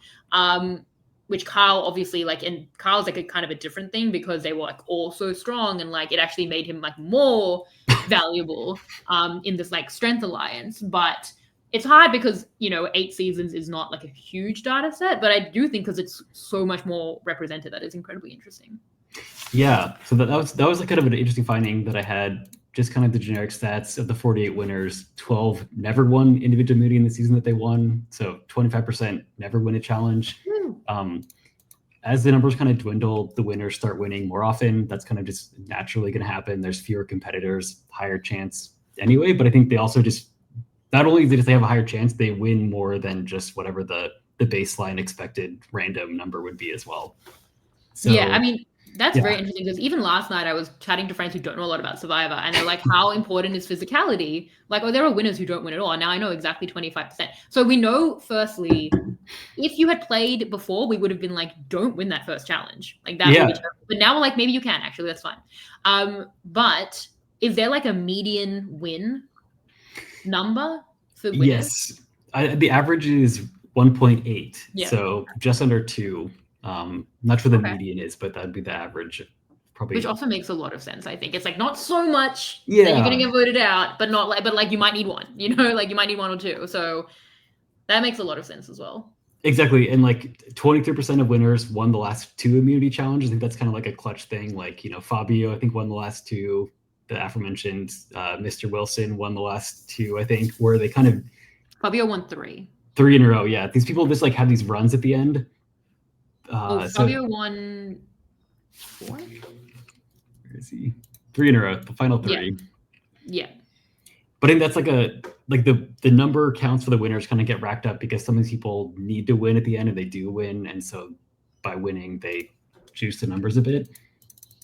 Which Kyle obviously like, and Kyle's like a kind of a different thing because they were like all so strong, and like it actually made him like more valuable in this like strength alliance. But it's hard because 8 seasons is not like a huge data set, but I do think because it's so much more represented that is incredibly interesting. Yeah, so that was like kind of an interesting finding that I had. Just kind of the generic stats of the 48 winners, 12 never won individual immunity in the season that they won. So 25% never win a challenge. As the numbers kind of dwindle, the winners start winning more often. That's kind of just naturally going to happen. There's fewer competitors, higher chance anyway. But I think they also just, not only do they have a higher chance, they win more than just whatever the baseline expected random number would be as well. So, yeah, I mean, that's very interesting because even last night I was chatting to friends who don't know a lot about Survivor, and they're like, how important is physicality? Like, oh, there are winners who don't win at all. And now I know exactly 25%. So we know, firstly, if you had played before, we would have been like, don't win that first challenge. Like that would be terrible. But now we're like, maybe you can actually, that's fine. But is there like a median win number for winners? Yes. The average is 1.8. Yeah. So just under 2. Not sure the median is, but that'd be the average. Probably. Which also makes a lot of sense, I think. It's like not so much that Yeah. you're gonna get voted out, but not like, but like you might need one, you know, like you might need 1 or 2. So that makes a lot of sense as well. Exactly. And like 23% of winners won the last 2 immunity challenges. I think that's kind of like a clutch thing. Like, you know, Fabio, I think, won the last 2. The aforementioned Mr. Wilson won the last 2, I think, where they kind of... Fabio won 3. 3 in a row, yeah. These people just like have these runs at the end. Fabio won 4? Where is he? 3 in a row, the final 3. Yeah. But I think that's like the number counts for the winners kind of get racked up because some of these people need to win at the end and they do win. And so by winning, they juice the numbers a bit.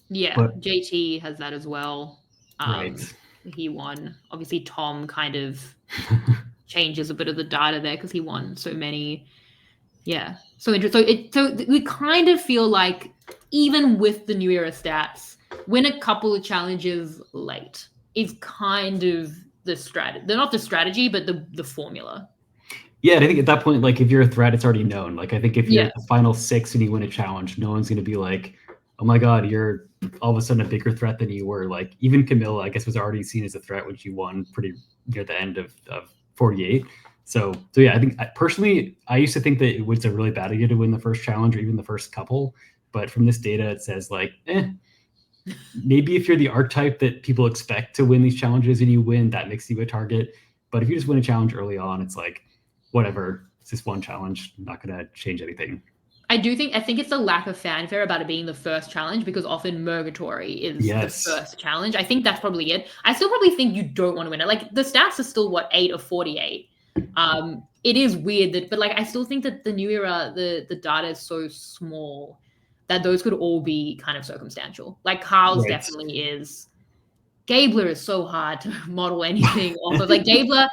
Yeah, but, JT has that as well. Right. He won. Obviously, Tom kind of changes a bit of the data there because he won so many. Yeah. So interesting. So we kind of feel like even with the new era stats, win a couple of challenges late is kind of the strategy. They're not the strategy, but the formula. Yeah, and I think at that point, like if you're a threat, it's already known. Like I think if you're the final 6 and you win a challenge, no one's going to be like, oh my God, you're all of a sudden a bigger threat than you were. Like even Camilla, I guess, was already seen as a threat when she won pretty near the end of 48. So yeah, I think personally, I used to think that it was a really bad idea to win the first challenge or even the first couple. But from this data, it says like, maybe if you're the archetype that people expect to win these challenges and you win, that makes you a target. But if you just win a challenge early on, it's like, whatever, it's just one challenge, not going to change anything. I think it's the lack of fanfare about it being the first challenge because often Murgatory is the first challenge. I think that's probably it. I still probably think you don't want to win it. Like the stats are still 8 of 48. It is weird that, but like I still think that the new era, the data is so small that those could all be kind of circumstantial. Like Carl's definitely is. Gabler is so hard to model anything off of. Like Gabler,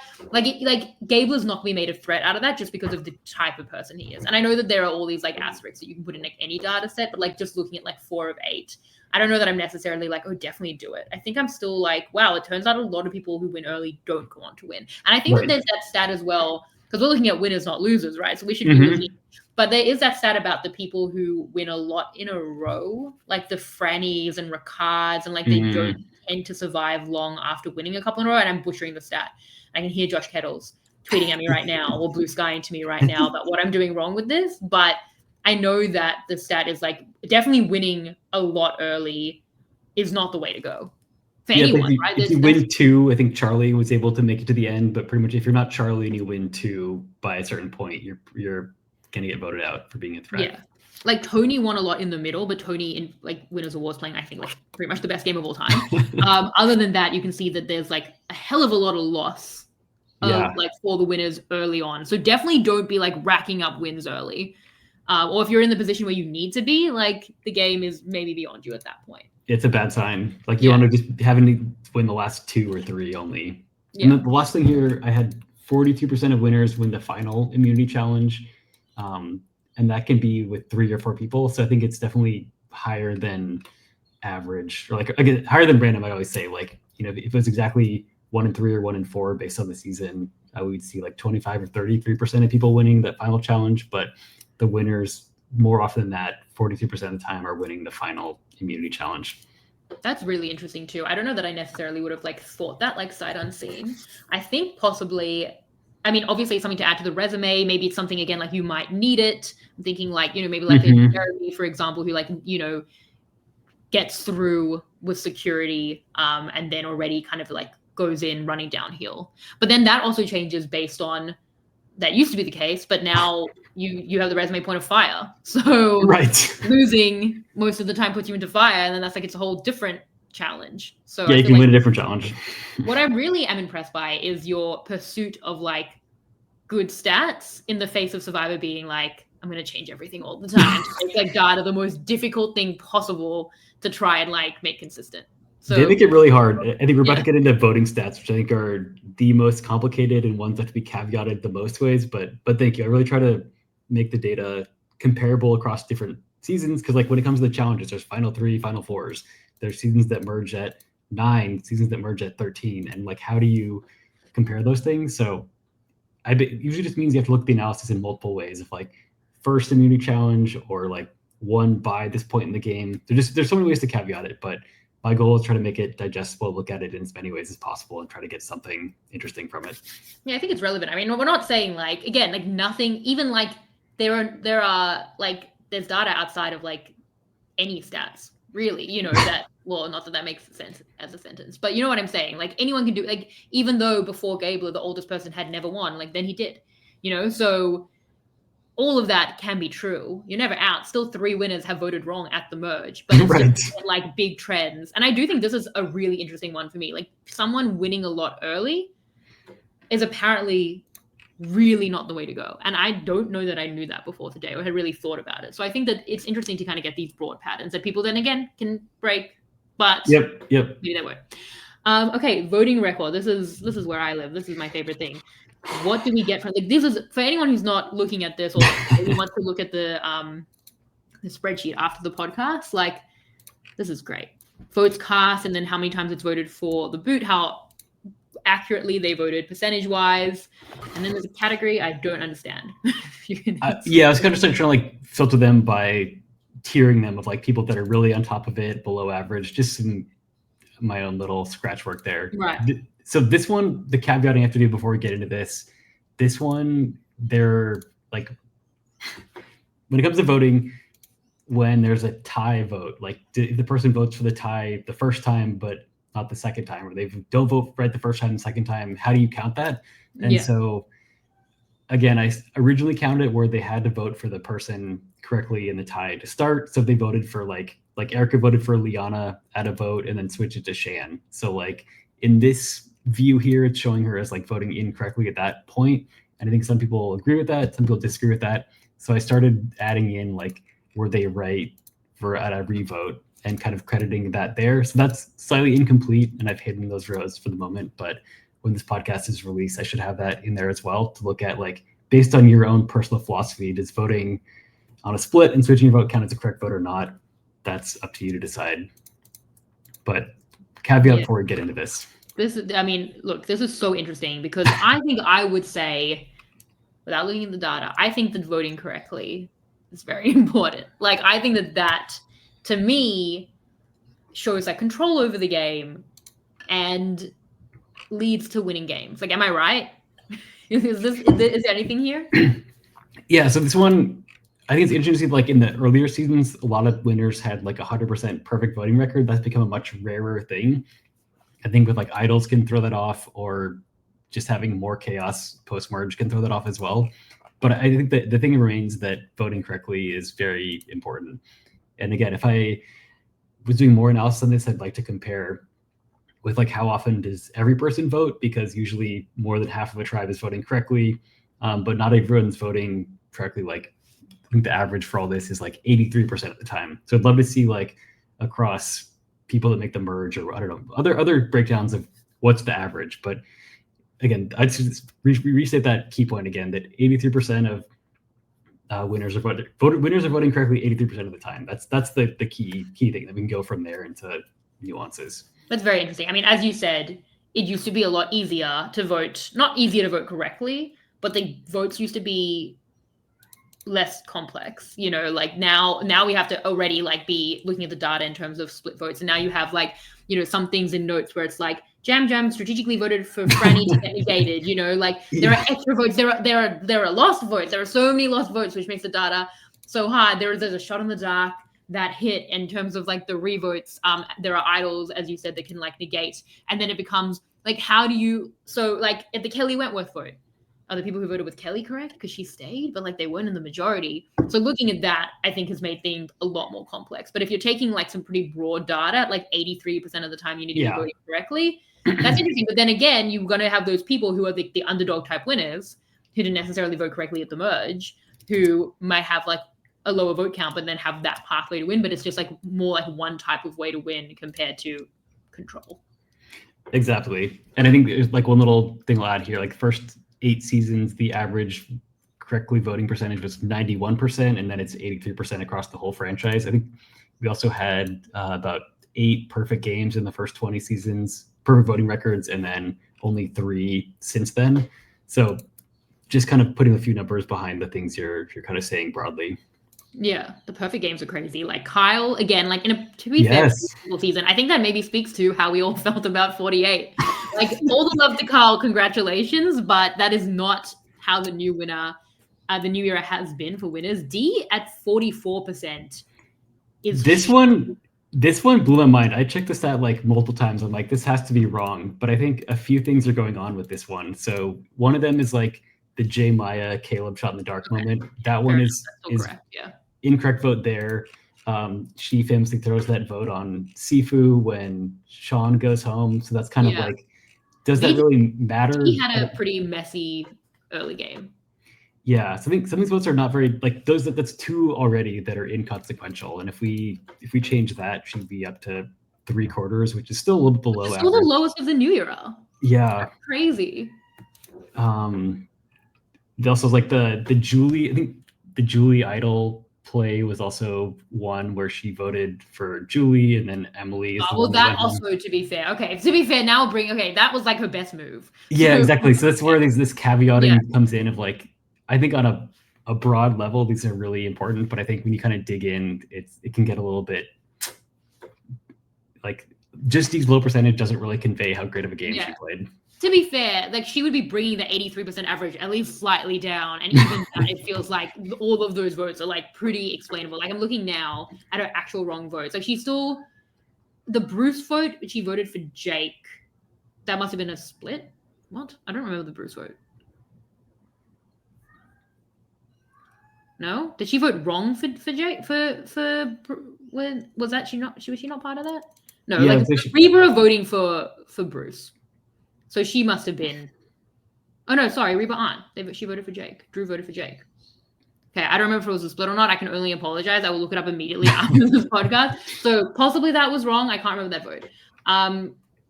Gabler's not going to be made a threat out of that just because of the type of person he is. And I know that there are all these like asterisks that you can put in like any data set, but like just looking at like 4 of 8, I don't know that I'm necessarily like, oh, definitely do it. I think I'm still like, wow, it turns out a lot of people who win early don't go on to win. And I think that there's that stat as well, because we're looking at winners, not losers, right? So we should be looking. But there is that stat about the people who win a lot in a row, like the Frannies and Ricards, and like they don't tend to survive long after winning a couple in a row. And I'm butchering the stat. I can hear Josh Kettles tweeting at me right now or blue skying to me right now about what I'm doing wrong with this. But I know that the stat is like definitely winning a lot early is not the way to go for anyone, right? If you win 2, I think Charlie was able to make it to the end, but pretty much if you're not Charlie and you win 2 by a certain point, you're going to get voted out for being a threat. Yeah. Like Tony won a lot in the middle, but Tony in like Winners Awards playing, I think, like pretty much the best game of all time. Other than that, you can see that there's like a hell of a lot of loss like for the winners early on. So definitely don't be like racking up wins early. Or if you're in the position where you need to be, like the game is maybe beyond you at that point. It's a bad sign. Like you want to just having to win the last 2 or 3 only. Yeah. And the last thing here, I had 42% of winners win the final immunity challenge. And that can be with 3 or 4 people. So I think it's definitely higher than average, or like again, higher than random. I always say, like, you know, if it was exactly 1 in 3 or 1 in 4 based on the season, I would see like 25 or 33% of people winning that final challenge. But the winners, more often than that, 42% of the time are winning the final immunity challenge. That's really interesting too. I don't know that I necessarily would have like thought that like sight unseen. I think possibly, I mean, obviously it's something to add to the resume. Maybe it's something, again, like you might need it. I'm thinking like, you know, maybe like a Jeremy, for example, who like, you know, gets through with security and then already kind of like goes in running downhill. But then that also changes based on, that used to be the case, but now you have the resume point of fire. So losing most of the time puts you into fire. And then that's like, it's a whole different challenge. So yeah, you can win a different challenge. What I really am impressed by is your pursuit of like good stats in the face of Survivor being like, I'm going to change everything all the time to make like data the most difficult thing possible to try and like make consistent. So they make it really hard. I think we're about to get into voting stats, which I think are the most complicated and ones that have to be caveated the most ways. But thank you. I really try to make the data comparable across different seasons. Because like when it comes to the challenges, there's final 3, final 4s. There's seasons that merge at 9, seasons that merge at 13, and like how do you compare those things? So it usually just means you have to look at the analysis in multiple ways. If like first immunity challenge or like won by this point in the game. There's so many ways to caveat it, but my goal is try to make it digestible, look at it in as many ways as possible, and try to get something interesting from it. Yeah, I think it's relevant. I mean, we're not saying like, again, like nothing, even like there are like there's data outside of like any stats, really, you know, that well, not that that makes sense as a sentence, but you know what I'm saying? Like anyone can do, like even though before Gabler, the oldest person had never won, like then he did, you know, so all of that can be true. You're never out. Still 3 winners have voted wrong at the merge, but it's Right. just like big trends. And I do think this is a really interesting one for me. Like someone winning a lot early is apparently really not the way to go. And I don't know that I knew that before today or had really thought about it. So I think that it's interesting to kind of get these broad patterns that people then again can break, but Yep. maybe they won't. Okay, voting record. This is where I live. This is my favorite thing. What do we get from like this is for anyone who's not looking at this or maybe wants to look at the spreadsheet after the podcast, like this is great. Votes cast and then how many times it's voted for the boot, how accurately they voted percentage wise, and then there's a category I don't understand. Yeah, I was kind of trying to like filter them by tiering them of like people that are really on top of it, below average, just some my own little scratch work there. Right. So this one, the caveat I have to do before we get into this one, they're like, when it comes to voting, when there's a tie vote, like the person votes for the tie the first time, but not the second time, or they don't vote right the first time, the second time, how do you count that? And so again, I originally counted it where they had to vote for the person correctly in the tie to start. So they voted for like Erica voted for Liana at a vote and then switched it to Shan. So like in this view here, it's showing her as like voting incorrectly at that point. And I think some people agree with that, some people disagree with that. So I started adding in like, were they right for at a revote and kind of crediting that there. So that's slightly incomplete and I've hidden those rows for the moment, but when this podcast is released, I should have that in there as well to look at like, based on your own personal philosophy, does voting on a split and switching your vote count as a correct vote or not? That's up to you to decide. But caveat before we get into this. This is, I mean, look, this is so interesting because I think I would say, without looking at the data, I think that voting correctly is very important. Like, I think that to me, shows like control over the game and leads to winning games. Like, am I right? Is there anything here? Yeah, so this one, I think it's interesting. Like in the earlier seasons, a lot of winners had like 100% perfect voting record. That's become a much rarer thing. I think with like idols can throw that off, or just having more chaos post-merge can throw that off as well. But I think that the thing remains that voting correctly is very important. And again, if I was doing more analysis on this, I'd like to compare with like how often does every person vote, because usually more than half of a tribe is voting correctly, but not everyone's voting correctly. Like I think the average for all this is like 83% of the time. So I'd love to see like across people that make the merge, or I don't know, other breakdowns of what's the average. But again, I'd just restate that key point again, that 83% of winners are voting correctly 83% of the time. That's the key thing that we can go from there into nuances. That's very interesting. I mean, as you said, it used to be a lot easier to vote, not easier to vote correctly, but the votes used to be less complex, you know, like now we have to already like be looking at the data in terms of split votes. And now you have like, you know, some things in notes where it's like Jam strategically voted for Franny to get negated, you know, like there are extra votes, there are lost votes, there are so many lost votes, which makes the data so hard. There's a shot in the dark that hit in terms of like the revotes. There are idols, as you said, that can like negate, and then it becomes like, how do you, so like at the Kelly Wentworth vote, are the people who voted with Kelly correct because she stayed, but like they weren't in the majority? So looking at that, I think has made things a lot more complex. But if you're taking like some pretty broad data, like 83% of the time you need to be voting correctly, that's interesting. But then again, you're going to have those people who are the underdog type winners who didn't necessarily vote correctly at the merge, who might have like a lower vote count, but then have that pathway to win. But it's just like more like one type of way to win compared to control. Exactly. And I think there's like one little thing I'll add here, like first 8 seasons, the average correctly voting percentage was 91%, and then it's 83% across the whole franchise. I think we also had about 8 perfect games in the first 20 seasons, perfect voting records, and then only 3 since then. So just kind of putting a few numbers behind the things you're kind of saying broadly. Yeah, the perfect games are crazy. Like Kyle, again, like to be fair, single season, I think that maybe speaks to how we all felt about 48. Like all the love to Kyle, congratulations, but that is not how the new winner, the new era has been for winners. D at 44% is this one blew my mind. I checked the stat like multiple times. I'm like, this has to be wrong, but I think a few things are going on with this one. So one of them is like the J Maya Caleb shot in the dark moment. That one is correct. Yeah. Incorrect vote there. She famously throws that vote on Sifu when Sean goes home. So that's kind of like, does that really matter? He had a pretty messy early game. Yeah, so I think some of these votes are not very like those. That's 2 already that are inconsequential. And if we change that, she'd be up to 3/4, which is still a little bit below average. Still the lowest of the new era. Yeah, that's crazy. Also like the Julie. I think the Julie Idol play was also one where she voted for Julie, and then Emily is the one that also home. To be fair, now that was like her best move. Yeah, exactly. So that's where this caveating comes in of like, I think on a broad level these are really important, but I think when you kind of dig in, it can get a little bit like just these low percentage doesn't really convey how great of a game she played. To be fair, like she would be bringing the 83% average at least slightly down, and even that, it feels like all of those votes are like pretty explainable. Like I'm looking now at her actual wrong votes. Like she's still the Bruce vote. She voted for Jake. That must have been a split. What? I don't remember the Bruce vote. No, did she vote wrong for Jake? When was that? Was she not part of that? No, like Reba voting for Bruce. So she must have been. Oh no, sorry, Reba aren't. She voted for Jake. Drew voted for Jake. Okay, I don't remember if it was a split or not. I can only apologize. I will look it up immediately after this podcast. So possibly that was wrong. I can't remember that vote.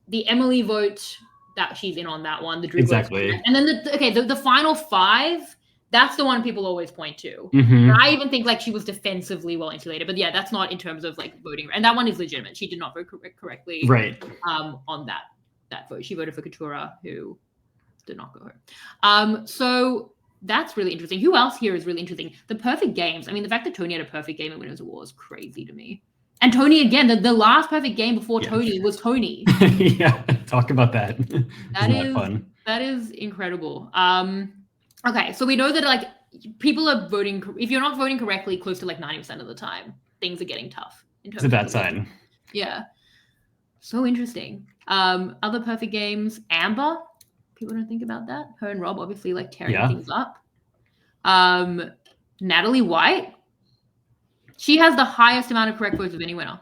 The Emily vote that she's in on that one. The Drew exactly. Vote. And then the final 5. That's the one people always point to. Mm-hmm. I even think like she was defensively well insulated, but yeah, that's not in terms of like voting. And that one is legitimate. She did not vote correctly. Right. On that vote, she voted for Katura, who did not go home. So that's really interesting. Who else here is really interesting? The perfect games. I mean, the fact that Tony had a perfect game at Winners of War is crazy to me. And Tony again, the last perfect game before Tony was Tony. Yeah, talk about that. That is fun. That is incredible. Okay, so we know that like people are voting. If you're not voting correctly, close to like 90% of the time, things are getting tough. It's a bad sign. Yeah. So interesting. Other perfect games, Amber. People don't think about that. Her and Rob obviously like tearing things up. Natalie White. She has the highest amount of correct votes of any winner.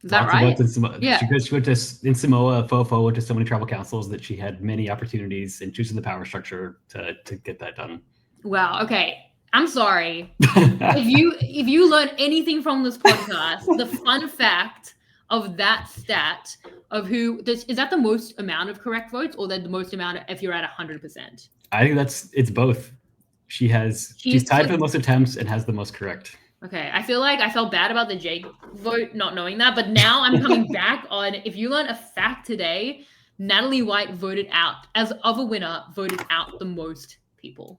Is that right? Yeah. She went to in Samoa. Fofo went to so many tribal councils that she had many opportunities and choosing the power structure to get that done. Wow. Okay. I'm sorry. if you learn anything from this podcast, the fun fact of that stat of is that the most amount of correct votes or the most amount if you're at 100%? I think it's both. She's tied for the most attempts and has the most correct. Okay, I feel like I felt bad about the Jake vote, not knowing that, but now I'm coming back on, if you learn a fact today, Natalie White voted out the most people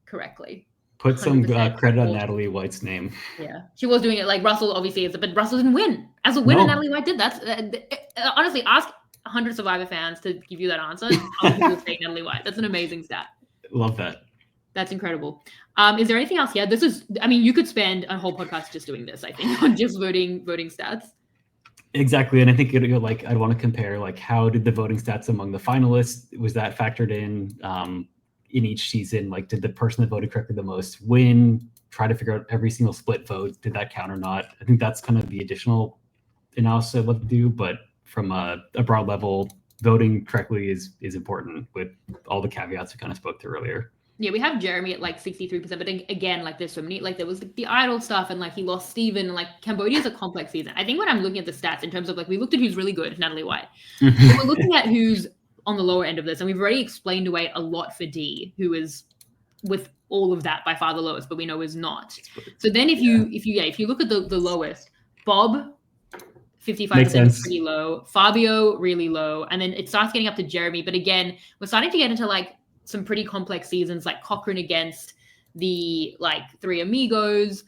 correctly. Put some credit on Natalie White's name. Yeah, she was doing it like Russell obviously is, but Russell didn't win. As a winner, Natalie White did. That's honestly, ask 100 Survivor fans to give you that answer. I'll take Natalie White. That's an amazing stat. Love that. That's incredible. Is there anything else? Yeah, you could spend a whole podcast just doing this, I think, on just voting stats. Exactly. And I think I'd want to compare like how did the voting stats among the finalists, was that factored in each season? Like did the person that voted correctly the most win? Try to figure out every single split vote, did that count or not? I think that's kind of the additional analysis I'd love to do, but from a broad level, voting correctly is important with all the caveats we kind of spoke to earlier. Yeah, we have Jeremy at like 63%, but again, like there's so many, like there was the idol stuff and like he lost Steven, and like Cambodia's a complex season. I think when I'm looking at the stats in terms of like, we looked at who's really good, Natalie White. We're looking at who's on the lower end of this, and we've already explained away a lot for D, who is with all of that by far the lowest, but we know is not. So then if you look at the lowest, Bob, 55% is pretty low. Fabio, really low. And then it starts getting up to Jeremy. But again, we're starting to get into like some pretty complex seasons, like Cochrane against the like Three Amigos.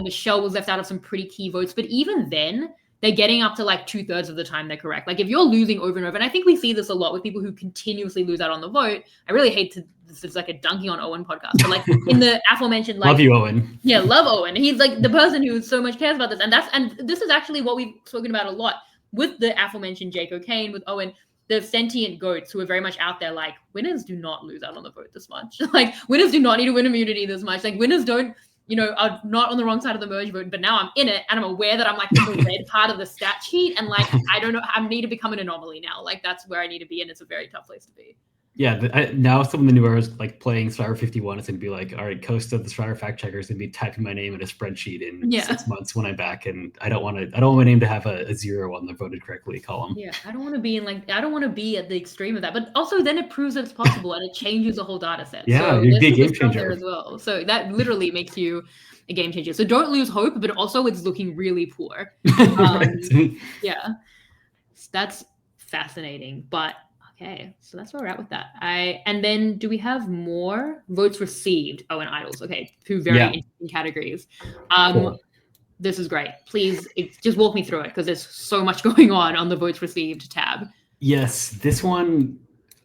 Michelle was left out of some pretty key votes. But even then, they're getting up to like 2/3 of the time they're correct. Like if you're losing over and over, and I think we see this a lot with people who continuously lose out on the vote. I really hate to, this is like a dunking on Owen podcast, but like in the aforementioned, like, love you, Owen. Yeah, love Owen. He's like the person who so much cares about this. And this is actually what we've spoken about a lot with the aforementioned Jake O'Kane, with Owen, the sentient goats who are very much out there like, winners do not lose out on the vote this much. Like winners do not need to win immunity this much. Like winners don't, are not on the wrong side of the merge vote, but now I'm in it and I'm aware that I'm like in the red part of the stat sheet, and like I don't know, I need to become an anomaly now. Like that's where I need to be, and it's a very tough place to be. Yeah, now some of the new eras like playing Survivor 51 is going to be like, all right, Kosta, the Survivor fact checker, is going to be typing my name in a spreadsheet in 6 months when I'm back, and I don't want my name to have a 0 on the voted correctly column. Yeah, I don't want to be at the extreme of that, but also then it proves that it's possible and it changes the whole data set. Yeah, so you'd be a game changer as well. So that literally makes you a game changer. So don't lose hope, but also it's looking really poor. Yeah, that's fascinating, but. Okay, so that's where we're at with that. And then do we have more votes received? Oh, and idols. Okay, two very interesting categories. Cool. This is great. Please just walk me through it because there's so much going on the votes received tab. Yes, this one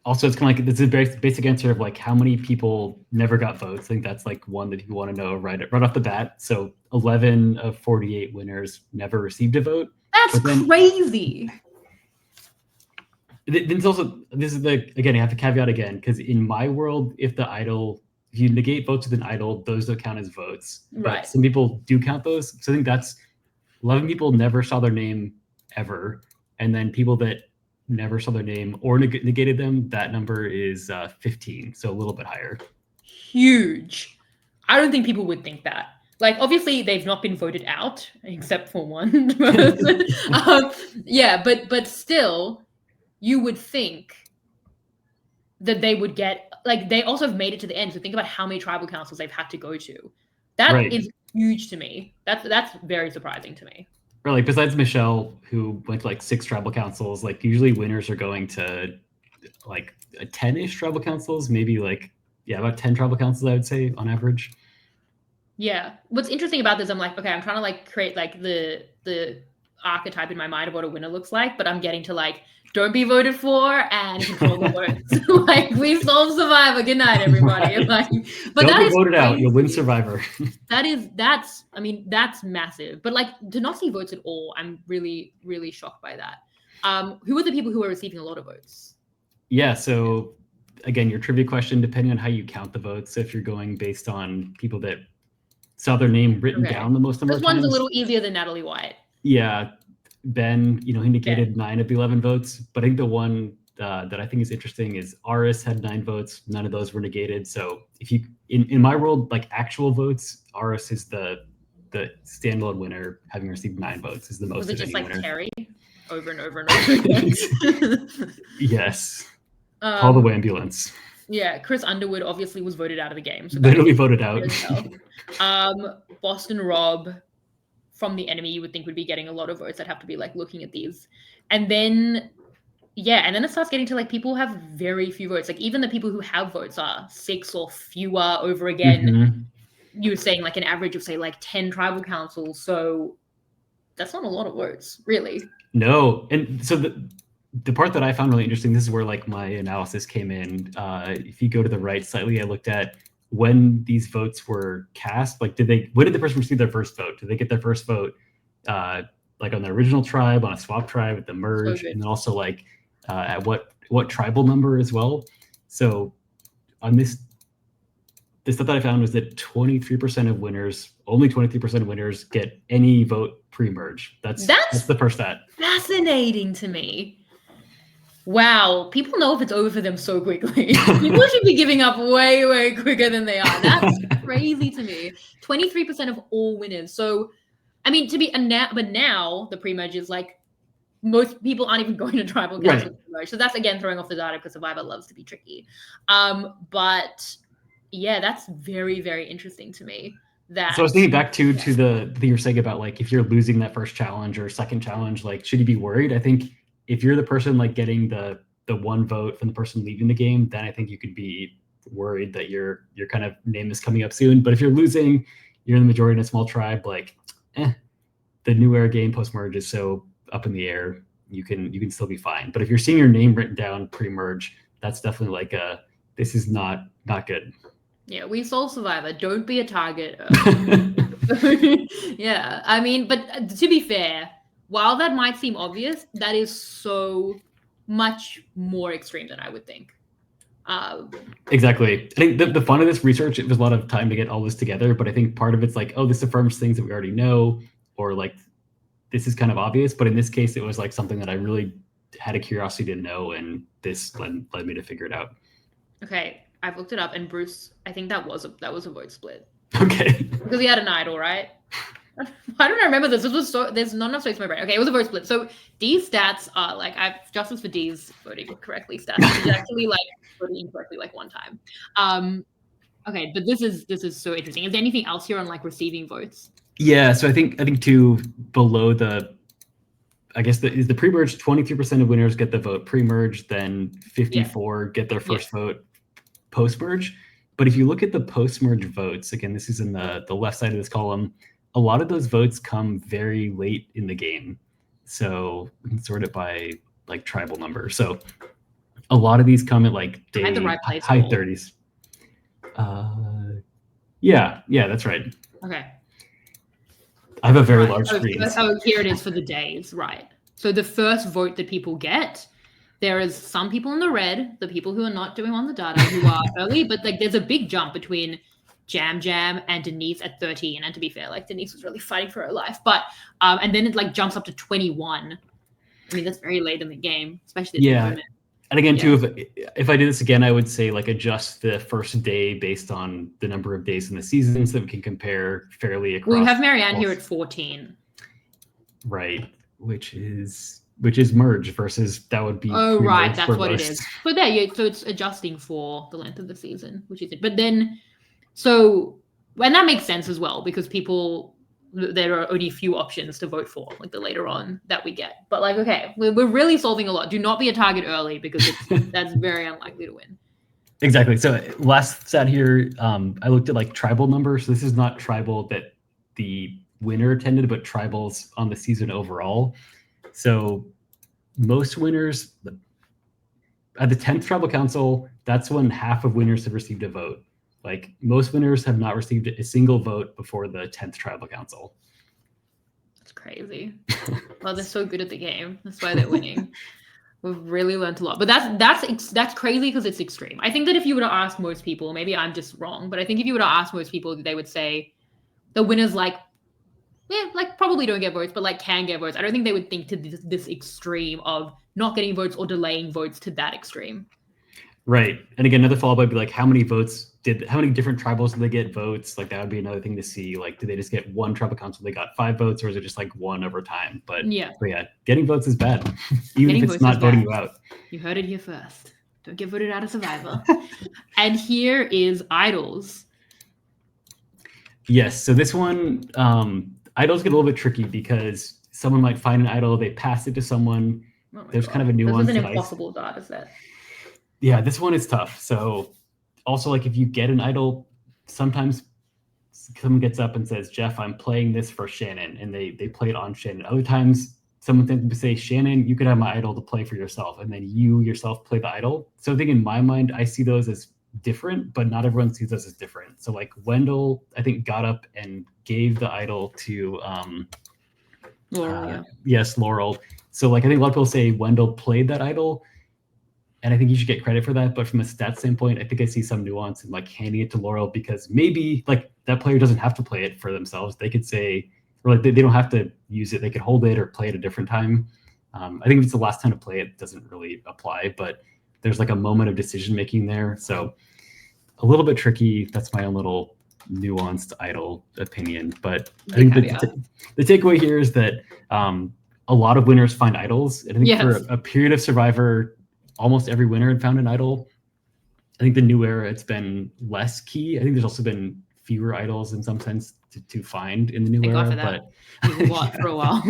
also it's kind of like this is a very basic answer of like how many people never got votes. I think that's like one that you want to know right off the bat. So 11 of 48 winners never received a vote. That's crazy. This is again, you have to caveat again, because in my world, if you negate votes with an idol, those don't count as votes. Right. But some people do count those. So I think that's 11 people never saw their name ever. And then people that never saw their name or negated them, that number is 15. So a little bit higher. Huge. I don't think people would think that. Like, obviously, they've not been voted out, except for one person. But still, you would think that they would get, like, they also have made it to the end. So think about how many tribal councils they've had to go to. That is huge to me. That's very surprising to me. Or like, besides Michelle, who went to like 6 tribal councils, like usually winners are going to like 10-ish tribal councils, maybe like, about 10 tribal councils, I would say on average. Yeah. What's interesting about this, I'm like, okay, I'm trying to like create like the archetype in my mind of what a winner looks like, but I'm getting to like, don't be voted for and control the votes. Like, we've solved Survivor. Good night, everybody. Like, but don't be voted out. You'll win Survivor. That's massive. But like, to not see votes at all, I'm really, really shocked by that. Who are the people who are receiving a lot of votes? Yeah. So again, your trivia question, depending on how you count the votes, if you're going based on people that saw their name written down the most number of times. This one's a little easier than Natalie White. Yeah. Ben, he negated 9 of the 11 votes, but I think the one that I think is interesting is Aris had 9 votes. None of those were negated. So if you, in my world, like actual votes, Aris is the standalone winner, having received 9 votes, is the most. Was it just like winner. Terry over and over and over again? Yes. Call the ambulance. Yeah, Chris Underwood obviously was voted out of the game. So literally voted out. Boston Rob, from the enemy, you would think would be getting a lot of votes. I'd have to be like looking at these. And then it starts getting to like people have very few votes. Like even the people who have votes are 6 or fewer over again. Mm-hmm. You were saying like an average of say like 10 tribal councils. So that's not a lot of votes, really. No. And so the part that I found really interesting, this is where like my analysis came in. If you go to the right slightly, I looked at when these votes were cast, like when did the person receive their first vote? Did they get their first vote like on the original tribe, on a swap tribe, at the merge, and then also like at what tribal number as well? So on the stuff that I found was that 23% of winners, only 23% of winners get any vote pre-merge. That's the first stat. Fascinating to me. Wow, people know if it's over for them so quickly. People should be giving up way, way quicker than they are. That's crazy to me. 23% of all winners. So, I mean, but now the pre-merge is like most people aren't even going to tribal council pre-merge. So that's again throwing off the data because Survivor loves to be tricky. But Yeah, that's very, very interesting to me. So I was thinking back to the thing you're saying about like if you're losing that first challenge or second challenge, like should you be worried? I think if you're the person like getting the one vote from the person leaving the game, then I think you could be worried that your kind of name is coming up soon. But if you're losing, you're in the majority in a small tribe, like the new era game post merge is so up in the air, you can still be fine. But if you're seeing your name written down pre-merge, that's definitely like this is not good. Yeah, we Soul Survivor. Don't be a target. Yeah, I mean, but to be fair, while that might seem obvious, that is so much more extreme than I would think. Exactly. I think the fun of this research, it was a lot of time to get all this together, but I think part of it's like, oh, this affirms things that we already know, or like this is kind of obvious. But in this case, it was like something that I really had a curiosity to know, and this led me to figure it out. Okay, I've looked it up, and Bruce, I think that was a vote split. Okay. Because he had an idol, right? I don't remember this. There's not enough space in my brain. Okay, it was a vote split. So D's stats are like justice for D's voting correctly stats. He's actually like voting incorrectly like one time. Okay, but this is so interesting. Is there anything else here on like receiving votes? Yeah, so I think too below I guess the pre-merge, 23% of winners get the vote pre-merge, then 54 get their first vote post-merge. But if you look at the post-merge votes, again, this is in the left side of this column, a lot of those votes come very late in the game. So we can sort it by like tribal number. So a lot of these come at like high 30s. Yeah, that's right. Okay. I have a very large screen. So here it is for the days, right? So the first vote that people get, there is some people in the red, the people who are not doing on the data, who are early, but like there's a big jump between Jam and Denise at 13. And to be fair, like Denise was really fighting for her life. But and then it like jumps up to 21. I mean, that's very late in the game, especially at the moment. And again, too, if I did this again, I would say like adjust the first day based on the number of days in the season so that we can compare fairly across. We have Marianne here at 14. Right, which is merge versus that would be. Oh, right, that's what it is. But so it's adjusting for the length of the season, which is it. But then, and that makes sense as well because there are only a few options to vote for, like the later on that we get. But like, okay, we're really solving a lot. Do not be a target early because that's very unlikely to win. Exactly. So last stat here, I looked at like tribal numbers. So this is not tribal that the winner attended, but tribals on the season overall. So most winners at the 10th tribal council, that's when half of winners have received a vote. Like most winners have not received a single vote before the 10th tribal council. That's crazy. Well, they're so good at the game. That's why they're winning. We've really learned a lot. But that's crazy because it's extreme. I think that if you were to ask most people, maybe I'm just wrong, but I think if you were to ask most people, they would say the winners like probably don't get votes, but like can get votes. I don't think they would think to this extreme of not getting votes or delaying votes to that extreme. Right. And again, another follow-up would be like, how many different tribals did they get votes? Like that would be another thing to see. Like, did they just get one tribal council? They got 5 votes, or is it just like one over time? But yeah, getting votes is bad, even if it's not voting you out. You heard it here first. Don't get voted out of Survivor. And here is idols. Yes. So this one, idols get a little bit tricky because someone might find an idol, they pass it to someone. There's kind of a nuance. This is an impossible data set. Yeah, this one is tough. So also like if you get an idol, sometimes someone gets up and says, Jeff, I'm playing this for Shannon, and they play it on Shannon. Other times someone thinks to say, Shannon, you could have my idol to play for yourself, and then you yourself play the idol. So I think in my mind, I see those as different, but not everyone sees those as different. So like Wendell, I think, got up and gave the idol to Laurel. Yes, Laurel. So like I think a lot of people say Wendell played that idol, and I think you should get credit for that. But from a stats standpoint, I think I see some nuance in like handing it to Laurel because maybe like that player doesn't have to play it for themselves. They could say, or like they don't have to use it. They could hold it or play it a different time. I think if it's the last time to play it, it doesn't really apply, but there's like a moment of decision making there. So a little bit tricky. That's my own little nuanced idol opinion. But I think the takeaway here is that a lot of winners find idols. And I think for a period of Survivor, almost every winner had found an idol. I think the new era, it's been less key. I think there's also been fewer idols in some sense to find in the new Thank God era, for that. but It was a lot for a while.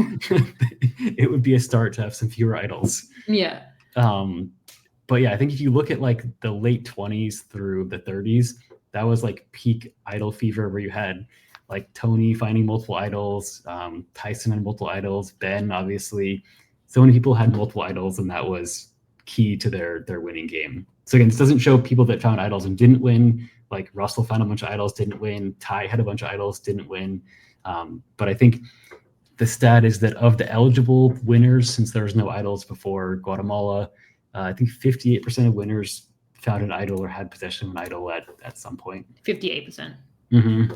it would be a start to have some fewer idols. Yeah. But yeah, I think if you look at like the late 20s through the 30s, that was like peak idol fever, where you had like Tony finding multiple idols, Tyson had multiple idols, Ben obviously. So many people had multiple idols, and that was key to their winning game. So again, this doesn't show people that found idols and didn't win. Like Russell found a bunch of idols, didn't win. Ty had a bunch of idols, didn't win. But I think the stat is that of the eligible winners, since there was no idols before Guatemala, I think 58% of winners found an idol or had possession of an idol at some point. 58%. Mm-hmm.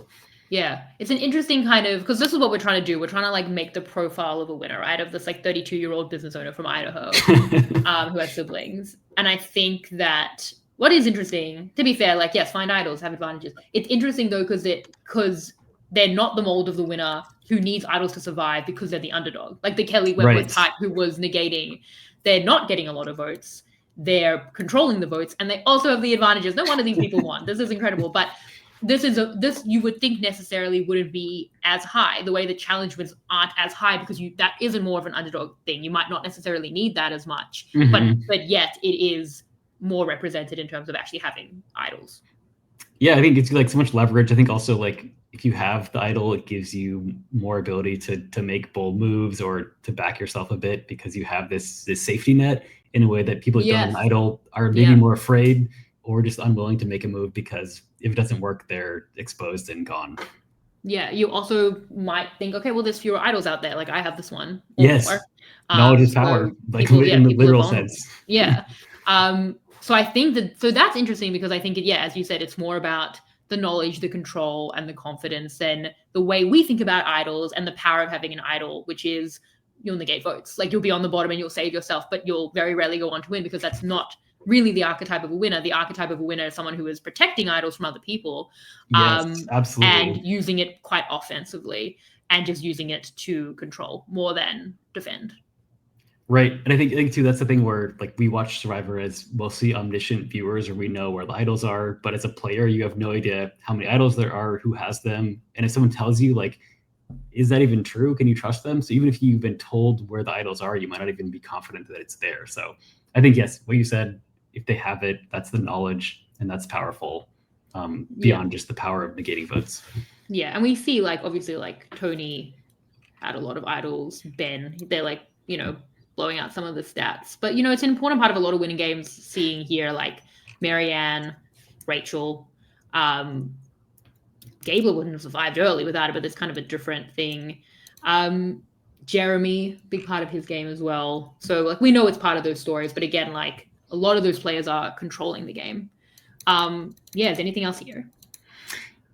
Yeah, it's an interesting kind of, because this is what we're trying to do. We're trying to like make the profile of a winner, right? Of this like 32-year-old business owner from Idaho who has siblings. And I think that what is interesting, to be fair, like, yes, find idols, have advantages. It's interesting though, because they're not the mold of the winner who needs idols to survive because they're the underdog. Like the Kelly Wentworth type who was negating, they're not getting a lot of votes. They're controlling the votes, and they also have the advantages. No one of these people won. This is incredible. But this you would think necessarily wouldn't be as high. The way the challenge wins aren't as high because that isn't more of an underdog thing. You might not necessarily need that as much, but yet it is more represented in terms of actually having idols. Yeah, I think it's like so much leverage. I think also like if you have the idol, it gives you more ability to make bold moves or to back yourself a bit, because you have this safety net in a way that people that don't have an idol are maybe more afraid or just unwilling to make a move, because if it doesn't work, they're exposed and gone. Yeah, you also might think, okay, well, there's fewer idols out there. Like I have this one. Yes, knowledge is power, like in the literal sense. Yeah. So I think that's interesting, because I think as you said, it's more about the knowledge, the control, and the confidence than the way we think about idols and the power of having an idol, which is you'll negate votes. Like you'll be on the bottom and you'll save yourself, but you'll very rarely go on to win, because that's not really the archetype of a winner. The archetype of a winner is someone who is protecting idols from other people. Yes, absolutely. And using it quite offensively and just using it to control more than defend. Right. And I think too, that's the thing where like we watch Survivor as mostly omniscient viewers, or we know where the idols are, but as a player, you have no idea how many idols there are, who has them. And if someone tells you, like, is that even true? Can you trust them? So even if you've been told where the idols are, you might not even be confident that it's there. So I think, yes, what you said, if they have it, that's the knowledge, and that's powerful beyond just the power of negating votes. Yeah. And we see like, obviously like Tony had a lot of idols. Ben, they're like, blowing out some of the stats. But, it's an important part of a lot of winning games, seeing here like Marianne, Rachel, Gabler wouldn't have survived early without it, but it's kind of a different thing. Jeremy, big part of his game as well. So like we know it's part of those stories, but again, like a lot of those players are controlling the game. Is anything else here?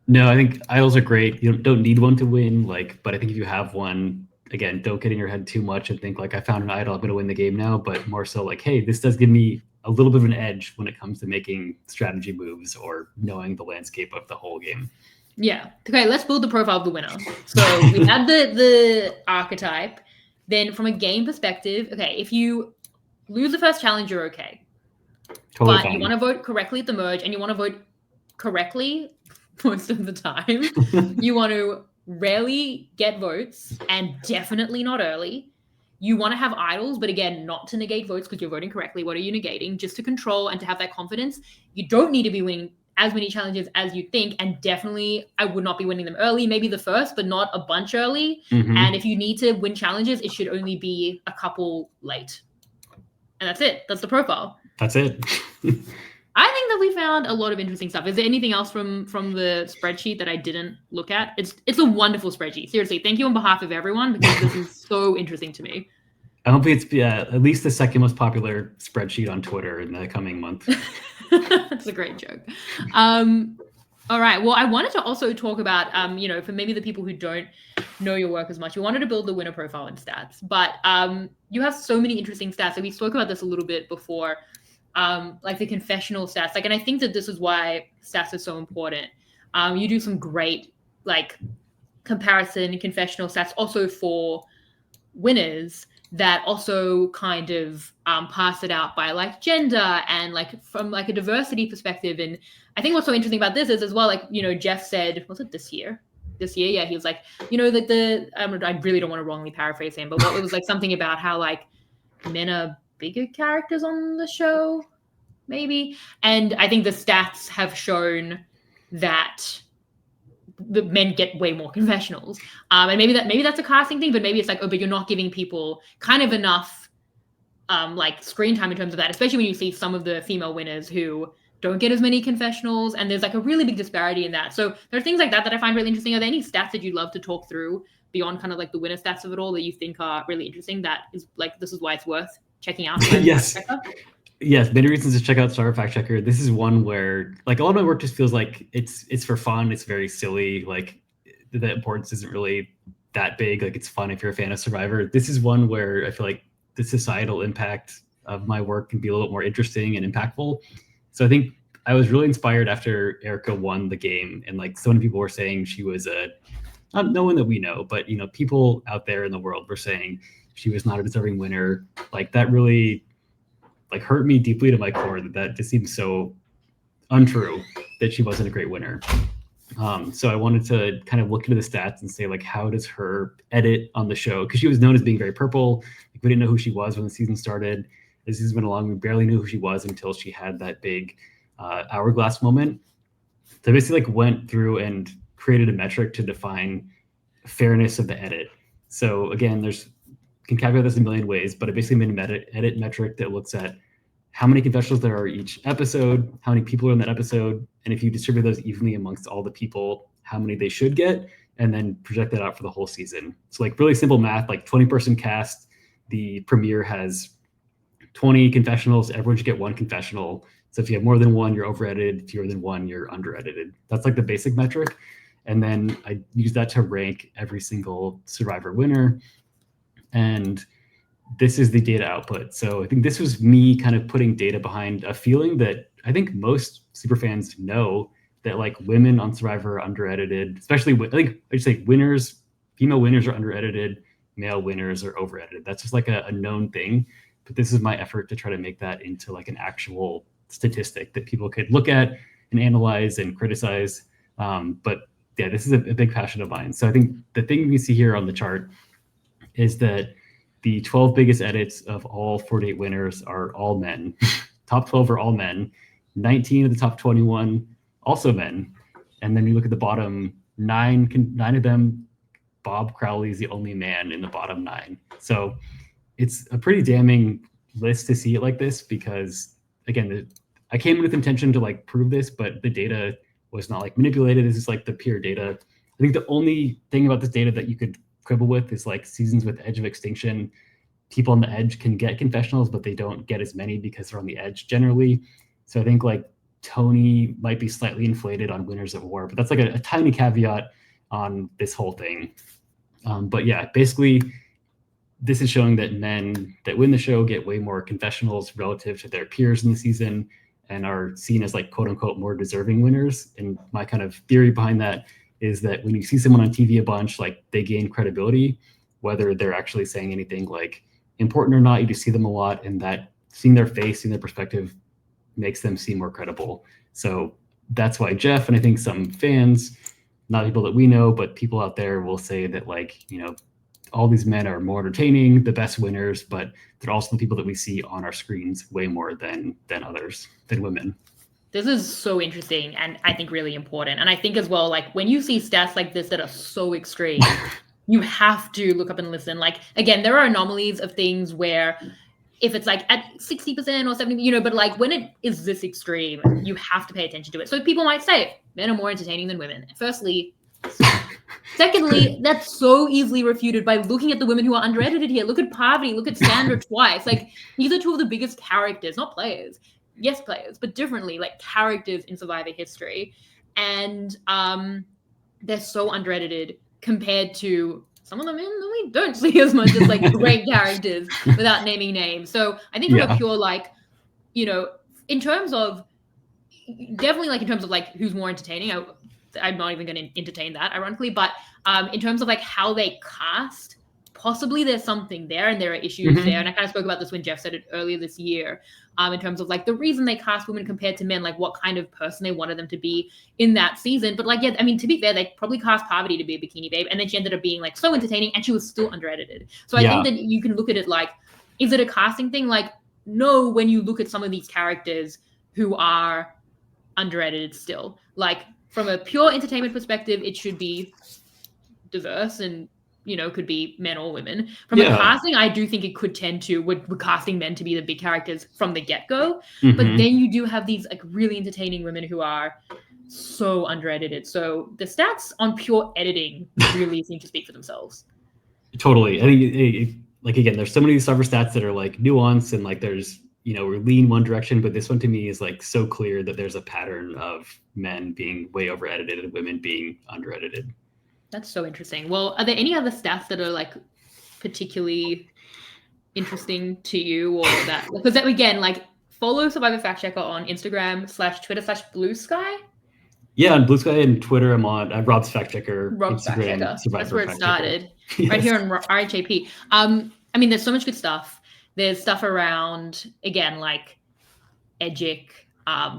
No, I think idols are great. You don't need one to win, but I think if you have one, again, don't get in your head too much and think like, I found an idol, I'm going to win the game now, but more so like, hey, this does give me a little bit of an edge when it comes to making strategy moves or knowing the landscape of the whole game. Yeah. Okay, let's build the profile of the winner. So we had the archetype. Then from a game perspective, okay, if you lose the first challenge, you're okay. Totally but fine. You want to vote correctly at the merge, and you want to vote correctly most of the time. You want to rarely get votes, and definitely not early. You want to have idols, but again, not to negate votes because you're voting correctly. What are you negating? Just to control and to have that confidence. You don't need to be winning as many challenges as you think, and definitely I would not be winning them early, maybe the first, but not a bunch early. Mm-hmm. And if you need to win challenges, it should only be a couple late. And that's it. That's the profile. That's it. I think that we found a lot of interesting stuff. Is there anything else from the spreadsheet that I didn't look at? It's a wonderful spreadsheet. Seriously, thank you on behalf of everyone, because this is so interesting to me. I hope it's at least the second most popular spreadsheet on Twitter in the coming month. That's a great joke. All right. Well, I wanted to also talk about, for maybe the people who don't know your work as much, we wanted to build the winner profile and stats, but you have so many interesting stats. And we spoke about this a little bit before, like the confessional stats. And I think that this is why stats are so important. You do some great comparison confessional stats also for winners. that also kind of pass it out by like gender and like from like a diversity perspective. And I think what's so interesting about this is as well, like, you know, Jeff said, was it this year? Yeah, he was like, you know, like I really don't want to wrongly paraphrase him, but it was like something about how like men are bigger characters on the show, maybe. And I think the stats have shown that the men get way more confessionals. And maybe that's a casting thing, but maybe it's like, oh, but you're not giving people kind of enough like screen time in terms of that, especially when you see some of the female winners who don't get as many confessionals, and there's like a really big disparity in that. So there are things like that that I find really interesting. Are there any stats that you'd love to talk through beyond kind of like the winner stats of it all that you think are really interesting, that is like, this is why it's worth checking out? Yes, many reasons to check out Star Fact Checker. This is one where like a lot of my work just feels like it's for fun. It's very silly. Like the importance isn't really that big. Like it's fun if you're a fan of Survivor. This is one where I feel like the societal impact of my work can be a little bit more interesting and impactful. So I think I was really inspired after Erica won the game, and like so many people were saying she was no one that we know, but you know, people out there in the world were saying she was not a deserving winner. Like that really like hurt me deeply to my core, that just seems so untrue that she wasn't a great winner. So I wanted to kind of look into the stats and say like, how does her edit on the show? Because she was known as being very purple. Like, we didn't know who she was when the season started. As the season went along, we barely knew who she was until she had that big hourglass moment. So I basically like went through and created a metric to define fairness of the edit. So again, can calculate this a million ways, but I basically made an edit metric that looks at how many confessionals there are each episode, how many people are in that episode, and if you distribute those evenly amongst all the people, how many they should get, and then project that out for the whole season. So like really simple math, like 20-person cast, the premiere has 20 confessionals, everyone should get one confessional. So if you have more than one, you're over-edited. Fewer than one, you're under-edited. That's like the basic metric. And then I use that to rank every single Survivor winner. And this is the data output. So I think this was me kind of putting data behind a feeling that I think most superfans know, that like women on Survivor are under-edited, especially I think I just say winners, female winners are under-edited, male winners are over-edited. That's just like a known thing. But this is my effort to try to make that into like an actual statistic that people could look at and analyze and criticize. But yeah, this is a big passion of mine. So I think the thing we see here on the chart is that the 12 biggest edits of all 48 winners are all men. Top 12 are all men. 19 of the top 21 also men. And then you look at the bottom nine of them, Bob Crowley is the only man in the bottom 9. So it's a pretty damning list to see it like this, because again, I came in with intention to like prove this, but the data was not like manipulated. This is like the pure data. I think the only thing about this data that you could quibble with is like seasons with edge of extinction. People on the edge can get confessionals, but they don't get as many because they're on the edge generally. So I think like Tony might be slightly inflated on Winners at War, but that's like a tiny caveat on this whole thing. But yeah, basically this is showing that men that win the show get way more confessionals relative to their peers in the season and are seen as like quote unquote more deserving winners. And my kind of theory behind that is that when you see someone on TV a bunch, like they gain credibility, whether they're actually saying anything like important or not. You just see them a lot, and that seeing their face, seeing their perspective makes them seem more credible. So that's why Jeff, and I think some fans, not people that we know, but people out there will say that like, you know, all these men are more entertaining, the best winners, but they're also the people that we see on our screens way more than others, than women. This is so interesting and I think really important. And I think as well, like when you see stats like this that are so extreme, you have to look up and listen. Like, again, there are anomalies of things where if it's like at 60% or 70%, you know, but like when it is this extreme, you have to pay attention to it. So people might say men are more entertaining than women. Firstly, secondly, that's so easily refuted by looking at the women who are under-edited here. Look at Parvati, look at Sandra twice. Like these are two of the biggest characters, not players. Yes, players, but differently, like characters in Survivor history. And they're so under-edited compared to some of the men that we don't see as much as like great characters without naming names. So I think from a pure, like, you know, in terms of, definitely like in terms of like who's more entertaining, I'm not even going to entertain that, ironically, but in terms of like how they cast possibly there's something there and there are issues there. And I kind of spoke about this when Jeff said it earlier this year, in terms of like the reason they cast women compared to men, like what kind of person they wanted them to be in that season. But like, yeah, I mean, to be fair, they probably cast Parvati to be a bikini babe, and then she ended up being like so entertaining, and she was still under-edited. So I think that you can look at it like, is it a casting thing? Like, no, when you look at some of these characters who are under-edited still, like from a pure entertainment perspective, it should be diverse and, you know, could be men or women. From a casting, I do think it could tend to, we're casting men to be the big characters from the get-go. But then you do have these like really entertaining women who are so under-edited. So the stats on pure editing really seem to speak for themselves. Totally. I think, like, again, there's so many server stats that are like nuanced and like there's, you know, we're lean one direction, but this one to me is like so clear that there's a pattern of men being way over-edited and women being under-edited. That's so interesting. Well, are there any other stats that are like particularly interesting to you, or that, because that, again, like follow Survivor Fact Checker on Instagram /Twitter/Blue Sky. Yeah, on Blue Sky and Twitter, I'm on RHAP'S Fact Checker. Rob's Fact Checker. That's where it started. Yes. Right here on RHAP. I mean, there's so much good stuff. There's stuff around, again, like Edgic.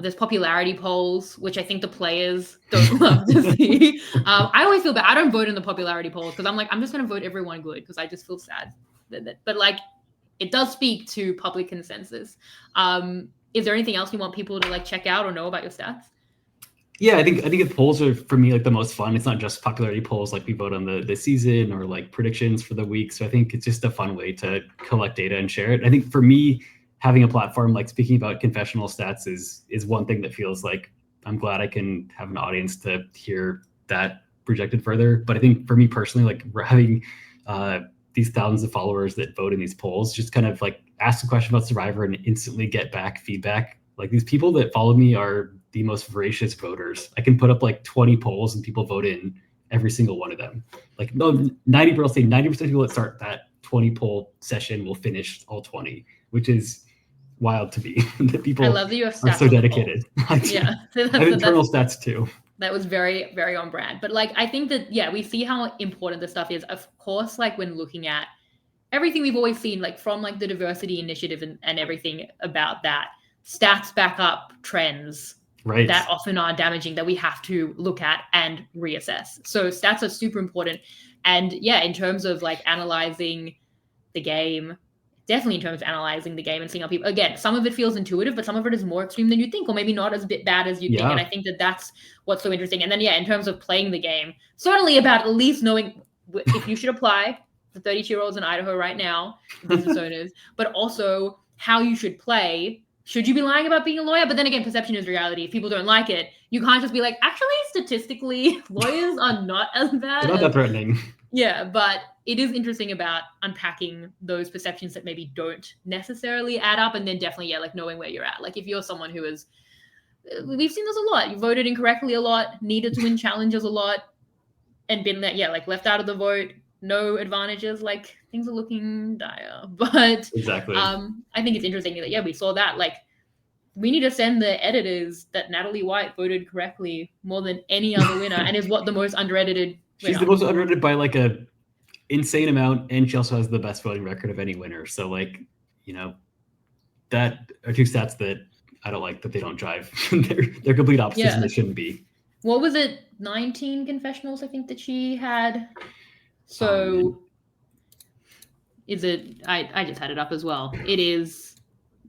There's popularity polls, which I think the players don't love to see. I always feel bad. I don't vote in the popularity polls because I'm like, I'm just going to vote everyone good because I just feel sad. But like, it does speak to public consensus. Is there anything else you want people to like check out or know about your stats? Yeah, I think the polls are, for me, like the most fun. It's not just popularity polls like we vote on the season or like predictions for the week. So I think it's just a fun way to collect data and share it. I think for me, having a platform like speaking about confessional stats is one thing that feels like I'm glad I can have an audience to hear that projected further. But I think for me personally, like having these thousands of followers that vote in these polls, just kind of like ask a question about Survivor and instantly get back feedback. Like these people that follow me are the most voracious voters. I can put up like 20 polls and people vote in every single one of them. Like no, 90%, I'll say 90% of people that start that 20 poll session will finish all 20, which is wild to me. That people, I love that you have stats are so dedicated. Yeah, I have internal stats too. That was very, very on brand. But like, I think that, yeah, we see how important this stuff is. Of course, like when looking at everything we've always seen, like from like the diversity initiative and everything about that, stats back up trends that often are damaging that we have to look at and reassess. So stats are super important. And yeah, in terms of like analyzing the game, definitely in terms of analyzing the game and seeing how people, again, some of it feels intuitive, but some of it is more extreme than you think, or maybe not as bad as you think. And I think that that's what's so interesting. And then, yeah, in terms of playing the game, certainly about at least knowing if you should apply for 32-year-olds in Idaho right now, business owners, but also how you should play. Should you be lying about being a lawyer? But then again, perception is reality. If people don't like it, you can't just be like, actually, statistically, lawyers are not as bad. They're not that threatening. Yeah, but it is interesting about unpacking those perceptions that maybe don't necessarily add up. And then definitely, yeah, like knowing where you're at. Like if you're someone who is, we've seen this a lot. You voted incorrectly a lot, needed to win challenges a lot, and been that, yeah, like left out of the vote, no advantages, like things are looking dire. But exactly. I think it's interesting that, yeah, we saw that. Like we need to send the editors that Natalie White voted correctly more than any other winner and is what the most under-edited. She's the most under-edited by like a insane amount, and she also has the best voting record of any winner. So like, you know, that are two stats that I don't like, that they don't jive. they're complete opposites and they shouldn't be. What was it? 19 confessionals, I think, that she had. So is it, I just had it up as well. It is,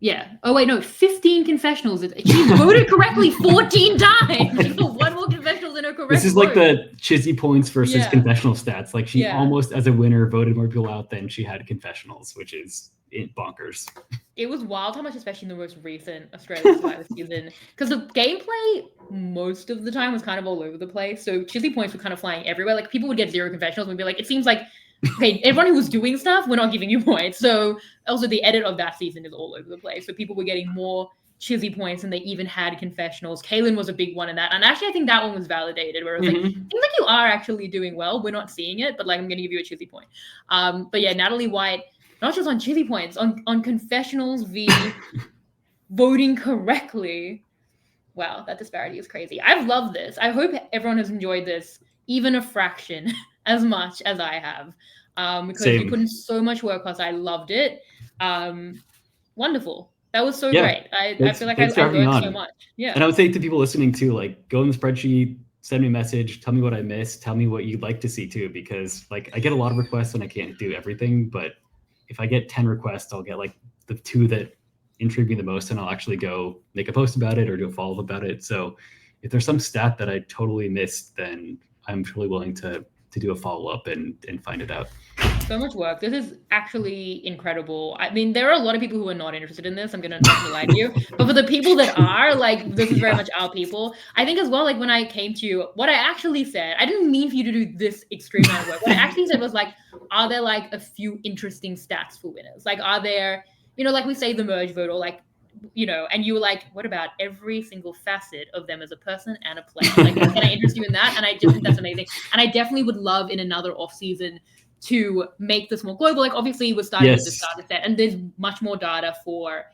yeah. Oh wait, no, 15 confessionals. She voted correctly 14 times. She got one more confessionals in her correct This is vote. like the Chizzy points versus confessional stats. Like she almost as a winner voted more people out than she had confessionals, which is bonkers. It was wild how much, especially in the most recent Australian Survivor season, because the gameplay most of the time was kind of all over the place. So Chizzy points were kind of flying everywhere. Like people would get 0 confessionals and be like, it seems like, okay, everyone who was doing stuff, we're not giving you points. So also the edit of that season is all over the place. So people were getting more Chizzy points and they even had confessionals. Kaylin was a big one in that. And actually I think that one was validated where it was like, seems like you are actually doing well. We're not seeing it, but like I'm going to give you a Chizzy point. But yeah, Natalie White, not just on Chizzy points, on confessionals v voting correctly. Wow, that disparity is crazy. I've loved this. I hope everyone has enjoyed this, even a fraction as much as I have. Because Same. you put in so much work, Kosta. I loved it. Wonderful. That was so Yeah. great. I feel like I Thanks for having me learned so on. much. Yeah. And I would say to people listening too, like go in the spreadsheet, send me a message, tell me what I missed, tell me what you'd like to see too, because like I get a lot of requests and I can't do everything, but if I get 10 requests, I'll get like the 2 that intrigue me the most and I'll actually go make a post about it or do a follow-up about it. So if there's some stat that I totally missed, then I'm truly willing to do a follow-up and find it out. So much work. This is actually incredible. I mean, there are a lot of people who are not interested in this. I'm gonna not lie to you, but for the people that are, like, this is very much our people. I think as well. Like when I came to you, what I actually said, I didn't mean for you to do this extreme amount of work. What I actually said was like, are there like a few interesting stats for winners? Like, are there, like we say the merge vote or like, and you were like, what about every single facet of them as a person and a player? Like, can I interest you in that? And I just think that's amazing. And I definitely would love in another off season to make this more global. Like obviously we're starting with this data set and there's much more data for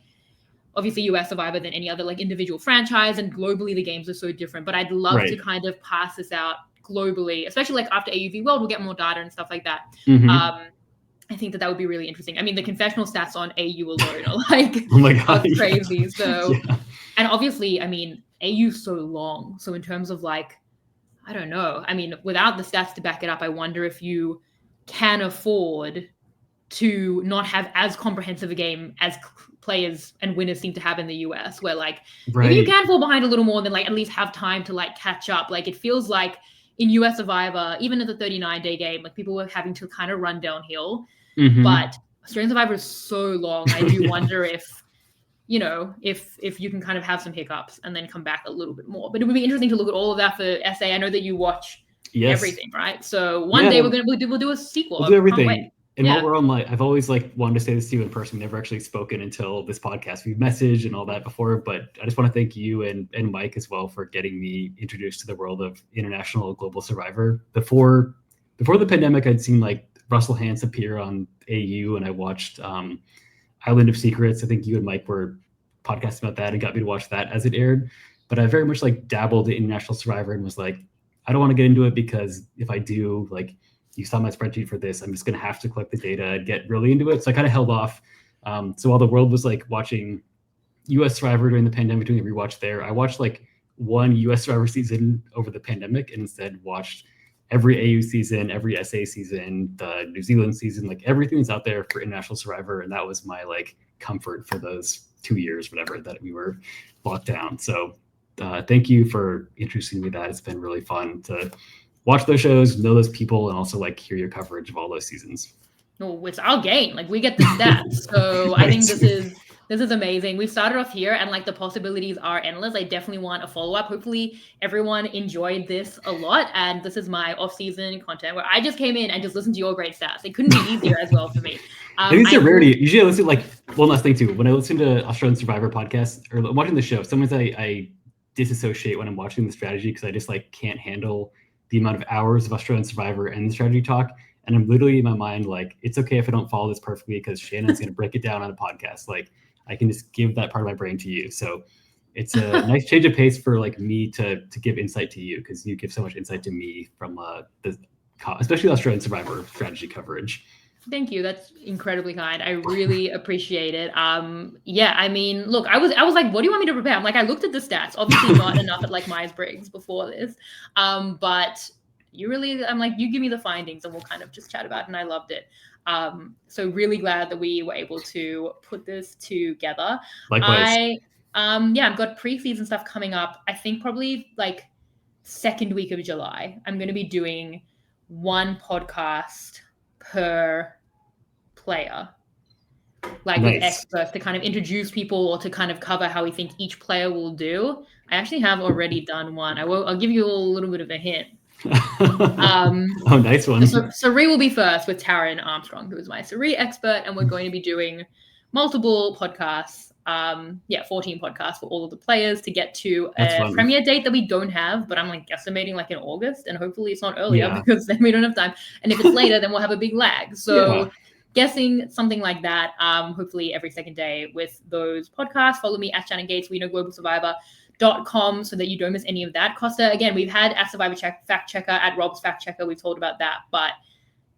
obviously US Survivor than any other like individual franchise, and globally the games are so different. But I'd love to kind of pass this out globally, especially like after AUV World, we'll get more data and stuff like that. I think that would be really interesting. I mean, the confessional stats on AU alone are like oh my God, crazy. Yeah. So, and obviously, I mean, AU's so long. So in terms of like, I don't know. I mean, without the stats to back it up, I wonder if you can afford to not have as comprehensive a game as players and winners seem to have in the US, where like maybe you can fall behind a little more than like at least have time to like catch up. Like it feels like in US Survivor, even at the 39-day game, like people were having to kind of run downhill. But Australian Survivor is so long. I do wonder if if you can kind of have some hiccups and then come back a little bit more. But it would be interesting to look at all of that for SA. I know that you watch everything, right? So one day we'll do a sequel. We'll do everything. And while we're on, like, I've always like wanted to say this to you in person. We've never actually spoken until this podcast. We've messaged and all that before, but I just want to thank you and Mike as well for getting me introduced to the world of international global Survivor. Before the pandemic, I'd seen like Russell Hantz appear on AU, and I watched Island of Secrets. I think you and Mike were podcasting about that and got me to watch that as it aired. But I very much like dabbled in international Survivor and was like, I don't want to get into it because if I do, like, you saw my spreadsheet for this, I'm just going to have to collect the data and get really into it. So I kind of held off. So while the world was like watching US Survivor during the pandemic, doing a rewatch there, I watched like one US Survivor season over the pandemic and instead watched every AU season, every SA season, the New Zealand season, like everything that's out there for international Survivor. And that was my like comfort for those 2 years, whatever, that we were locked down. So thank you for introducing me to that. It's been really fun to watch those shows, know those people, and also like hear your coverage of all those seasons. No, it's our game. Like we get the stats. So I think this is amazing. We've started off here and like the possibilities are endless. I definitely want a follow-up. Hopefully everyone enjoyed this a lot. And this is my off-season content where I just came in and just listened to your great stats. It couldn't be easier as well for me. I think it's a rarity. Usually I listen like one last thing too. When I listen to Australian Survivor podcasts or watching the show, sometimes I disassociate when I'm watching the strategy because I just like can't handle the amount of hours of Australian Survivor and the strategy talk. And I'm literally in my mind like, it's okay if I don't follow this perfectly because Shannon's going to break it down on a podcast. Like I can just give that part of my brain to you. So it's a nice change of pace for like me to give insight to you because you give so much insight to me from especially Australian Survivor strategy coverage. Thank you. That's incredibly kind. I really appreciate it. Yeah, I mean, look, I was like, what do you want me to prepare? I'm like, I looked at the stats, obviously not enough at like Myers-Briggs before this. But I'm like, you give me the findings and we'll kind of just chat about it. And I loved it. So really glad that we were able to put this together. Likewise. I've got preseason stuff coming up. I think probably like second week of July, I'm going to be doing one podcast per player, like with experts to kind of introduce people or to kind of cover how we think each player will do. I actually have already done one. I'll give you a little bit of a hint. Nice one. Sari will be first with Taryn Armstrong, who is my Sari expert, and we're going to be doing multiple podcasts. 14 podcasts for all of the players to get to a premiere date that we don't have, but I'm like estimating like in August, and hopefully it's not earlier because then we don't have time. And if it's later, then we'll have a big lag. So guessing something like that, hopefully every second day with those podcasts. Follow me at Shannon Gates, We Know Global Survivor, survivorcheck.com so that you don't miss any of that. Kosta, again, we've had at Survivor Fact Checker, at Rob's Fact Checker, we've told about that. But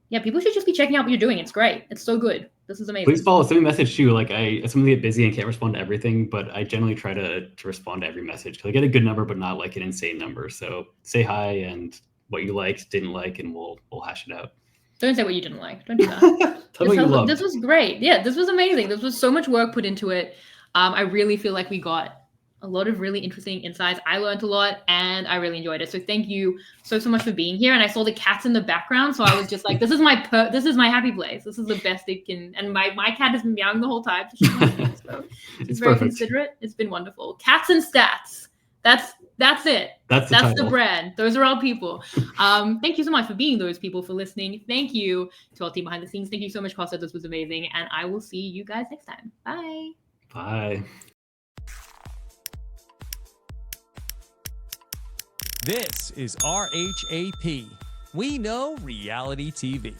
yeah, people should just be checking out what you're doing. It's great. It's so good. This is amazing. Please follow. Send me a message too. Like I sometimes get busy and can't respond to everything, but I generally try to respond to every message because I get a good number, but not like an insane number. So say hi and what you liked, didn't like, and we'll hash it out. Don't say what you didn't like. Don't do that. This was great. Yeah, this was amazing. This was so much work put into it. I really feel like we got a lot of really interesting insights. I learned a lot and I really enjoyed it. So thank you so much for being here. And I saw the cats in the background, so I was just like, this is my happy place. This is the best it can. And my cat has been meowing the whole time. So it's very perfect. Considerate. It's been wonderful. Cats and stats. That's it. That's the brand. Those are our people. Thank you so much for being those people, for listening. Thank you to our team behind the scenes. Thank you so much, Kosta. This was amazing. And I will see you guys next time. Bye. Bye. This is RHAP. We know reality TV.